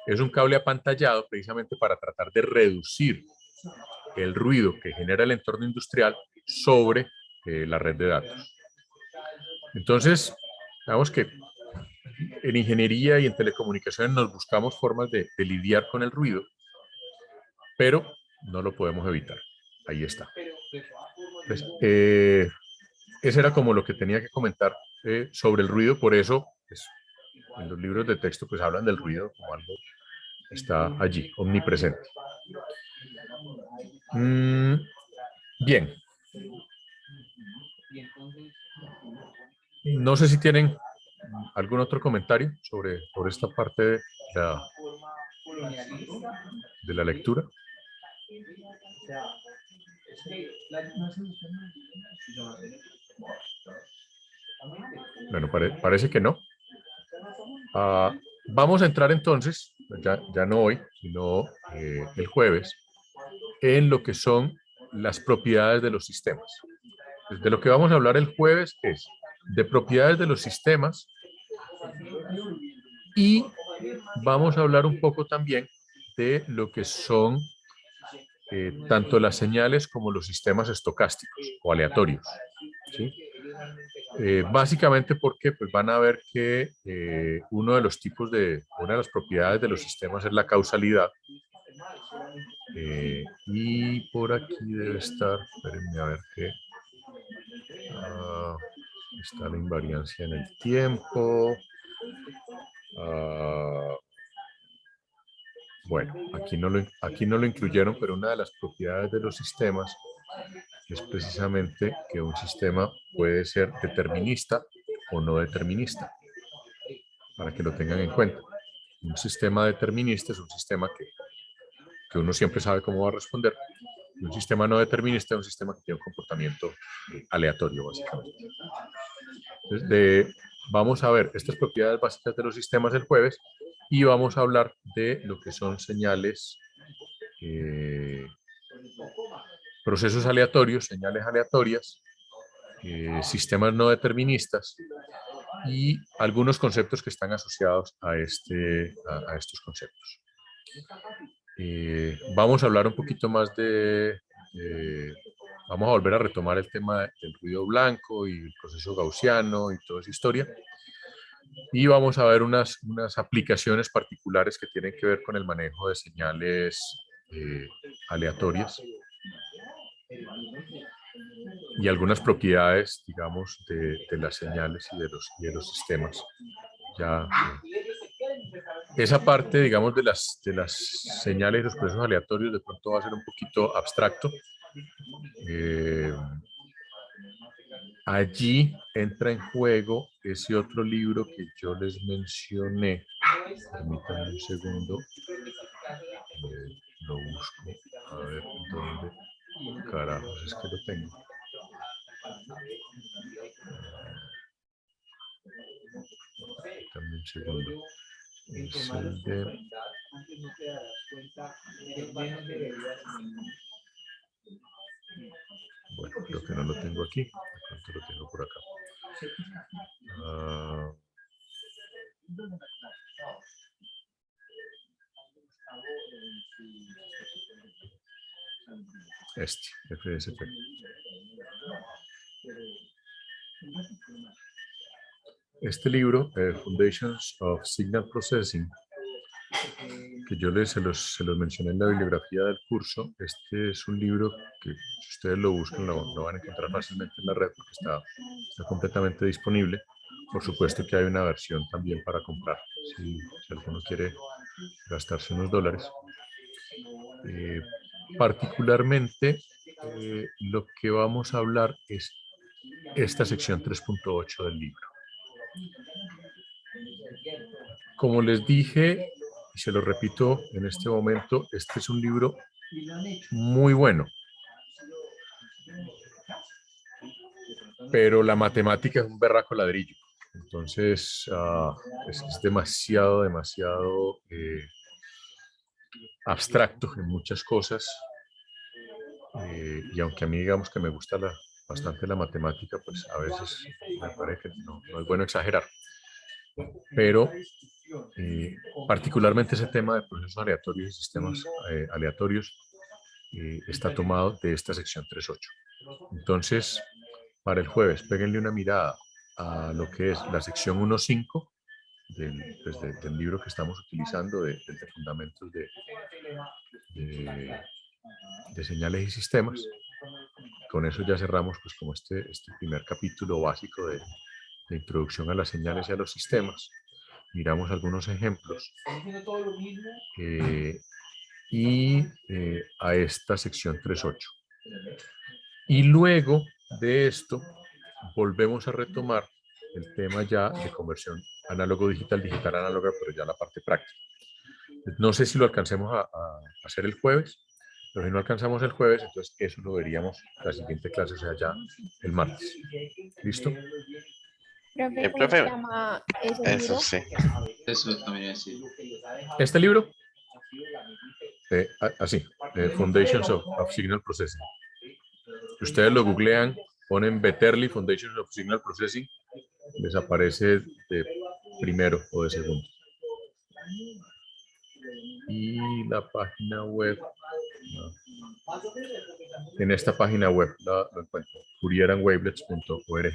Es un cable apantallado precisamente para tratar de reducir el ruido que genera el entorno industrial sobre la red de datos. Entonces, digamos que en ingeniería y en telecomunicaciones nos buscamos formas de lidiar con el ruido, pero no lo podemos evitar. Ahí está. Entonces, ese era como lo que tenía que comentar sobre el ruido, por eso pues, en los libros de texto pues hablan del ruido como algo que está allí, omnipresente. Bien. No sé si tienen algún otro comentario sobre esta parte de la lectura. Bueno, parece que no. Vamos a entrar entonces, ya no hoy, sino el jueves, en lo que son las propiedades de los sistemas. De lo que vamos a hablar el jueves es de propiedades de los sistemas y vamos a hablar un poco también de lo que son tanto las señales como los sistemas estocásticos o aleatorios. ¿Sí? Básicamente porque pues, van a ver que una de las propiedades de los sistemas es la causalidad. Y por aquí debe estar, espérenme a ver qué. Está la invariancia en el tiempo. Bueno, aquí no lo incluyeron, pero una de las propiedades de los sistemas es precisamente que un sistema puede ser determinista o no determinista, para que lo tengan en cuenta. Un sistema determinista es un sistema que uno siempre sabe cómo va a responder. Y un sistema no determinista es un sistema que tiene un comportamiento aleatorio, básicamente. Entonces, vamos a ver estas propiedades básicas de los sistemas el jueves y vamos a hablar de lo que son señales, procesos aleatorios, señales aleatorias, sistemas no deterministas y algunos conceptos que están asociados a estos conceptos. Vamos a hablar un poquito más vamos a volver a retomar el tema del ruido blanco y el proceso gaussiano y toda esa historia. Y vamos a ver unas aplicaciones particulares que tienen que ver con el manejo de señales aleatorias y algunas propiedades, digamos, de las señales y de los sistemas. Esa parte, digamos, de las señales y los procesos aleatorios de pronto va a ser un poquito abstracto. Allí entra en juego ese otro libro que yo les mencioné. Permítanme un segundo. Lo busco. A ver dónde carajos es que lo tengo. Permítanme un segundo. Es el de... Bueno, creo que no lo tengo aquí. De pronto lo tengo por acá. FSP. Este libro, Foundations of Signal Processing, que yo se los mencioné en la bibliografía del curso. Este es un libro que si ustedes lo buscan lo van a encontrar fácilmente en la red porque está completamente disponible. Por supuesto que hay una versión también para comprar, si alguno quiere gastarse unos dólares. Particularmente, lo que vamos a hablar es esta sección 3.8 del libro. Como les dije, y se lo repito en este momento, este es un libro muy bueno, pero la matemática es un berraco ladrillo. Entonces, es demasiado abstracto en muchas cosas. Y aunque a mí digamos que me gusta bastante la matemática, pues a veces me parece que no es bueno exagerar. Pero particularmente ese tema de procesos aleatorios y sistemas aleatorios está tomado de esta sección 3.8. Entonces, para el jueves, péguenle una mirada a lo que es la sección 1.5 del libro que estamos utilizando, de fundamentos de señales y sistemas. Con eso ya cerramos pues como este primer capítulo básico de introducción a las señales y a los sistemas. Miramos algunos ejemplos y a esta sección 3.8. Y luego de esto volvemos a retomar el tema ya de conversión análogo-digital, digital-análoga, pero ya la parte práctica. No sé si lo alcancemos a hacer el jueves, pero si no alcanzamos el jueves, entonces eso lo veríamos la siguiente clase, o sea, ya el martes. ¿Listo?
Profe, ¿cómo se
Profe,
llama ese
eso
libro?
sí.
Eso también es así.
Este libro, así, Foundations of Signal Processing. Ustedes lo googlean, ponen Betterly Foundations of Signal Processing, les aparece de primero o de segundo. Y la página web, no. En esta página web lo encuentro, fourieranwavelets.org.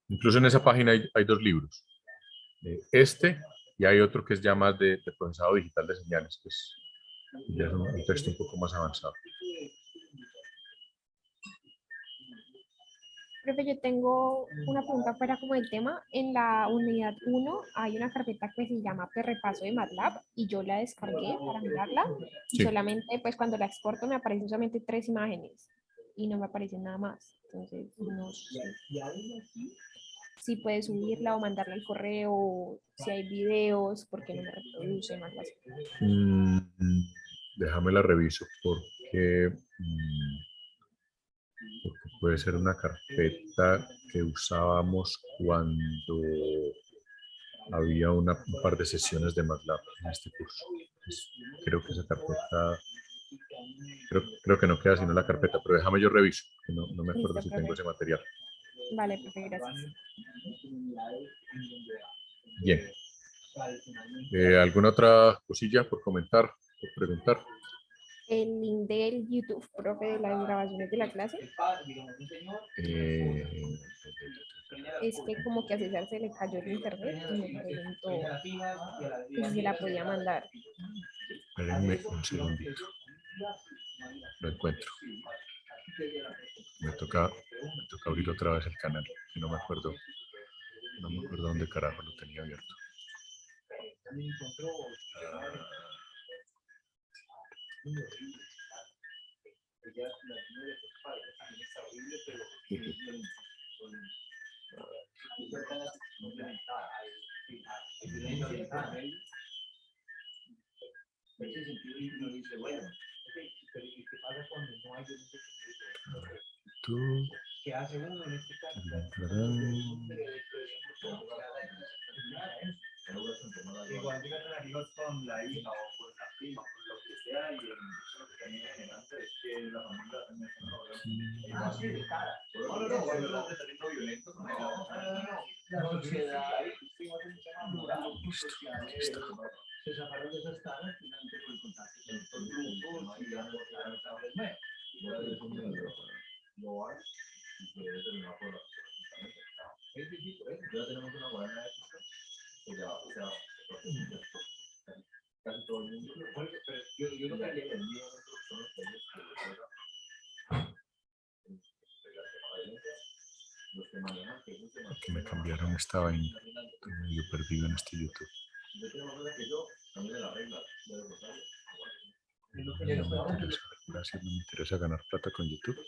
Incluso en esa página hay dos libros. Y hay otro que es ya más de procesado digital de señales, que ya es un texto un poco más avanzado.
Profe, yo tengo una pregunta fuera como el tema. En la unidad 1 hay una carpeta que se llama Repaso de MATLAB y yo la descargué para mirarla y
Sí.
solamente pues cuando la exporto me aparecen solamente 3 imágenes y no me aparece nada más. Entonces no sé si puede subirla o mandarla al correo, si hay videos, porque no me reproducen o algo así.
Déjame la reviso porque puede ser una carpeta que usábamos cuando había un par de sesiones de MATLAB en este curso. Creo que esa carpeta, creo que no queda sino la carpeta, pero déjame yo reviso, que no me acuerdo
Listo,
si
profe.
tengo ese material.
Vale, profe, gracias.
Bien. ¿Alguna otra cosilla por comentar, por preguntar?
El link del YouTube, profe, de las grabaciones de la clase,
Eh,
es que como que a César se le cayó el internet y me preguntó que si se la podía mandar.
Espérenme un segundito. Lo encuentro. Me toca abrir otra vez el canal, que no me acuerdo dónde carajo lo tenía abierto. Tú. Listo, aquí está. Que me cambiaron esta vaina. Estoy medio perdido en este YouTube. No me interesa ganar plata con YouTube.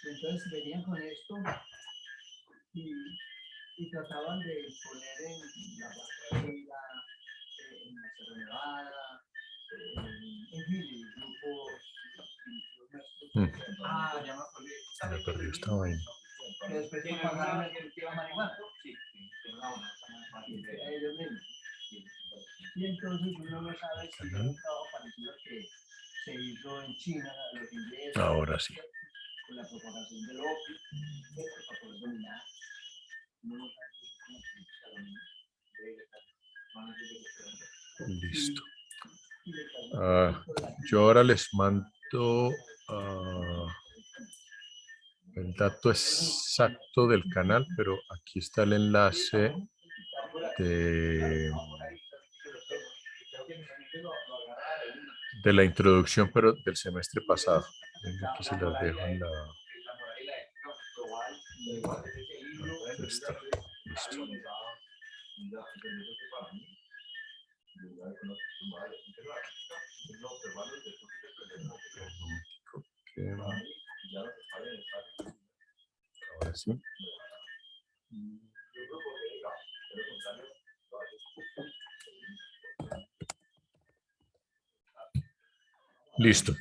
Entonces venían con esto y trataban de poner en la Guajira, en la Sierra Nevada, en fin, grupos. Ya me acordé.
Me perdí esta vaina.
Que después se pasaron el cultivo de marihuana. Sí, ellos mismos. Y entonces uno no sabe si es un trabajo parecido que se hizo en China, los ingleses.
Ahora sí.
Con la propagación del opio, para poder dominar. Uno no sabe si es
Listo. Yo ahora les mando el dato exacto del canal, pero aquí está el enlace de la introducción, pero del semestre pasado. Aquí se las dejo en la... Aquí está. Listo. Ahora sí. Listo.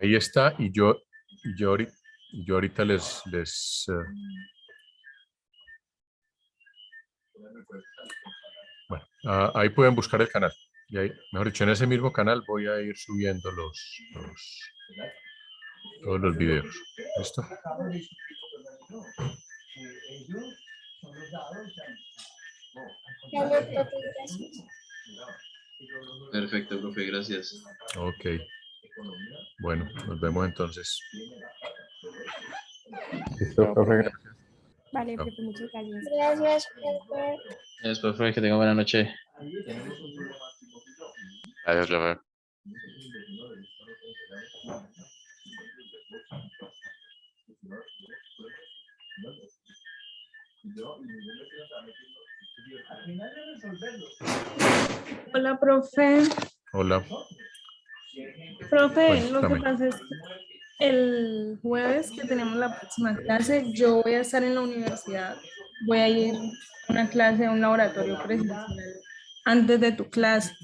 Ahí está. Y yo ahorita les bueno, ahí pueden buscar el canal. Y ahí, mejor dicho, en ese mismo canal voy a ir subiendo todos los videos. ¿Listo?
Perfecto, profe, gracias.
Ok. Bueno, nos vemos entonces.
Listo, profe, gracias.
Vale, profe, muchas gracias.
Gracias, profe.
Gracias, profe, que tenga buena noche.
Gracias, profe.
Hola, profe.
Hola.
Profe, lo que
Cuéntame.
pasa es que el jueves que tenemos la próxima clase, yo voy a estar en la universidad. Voy a ir a una clase, a un laboratorio presencial antes de tu clase.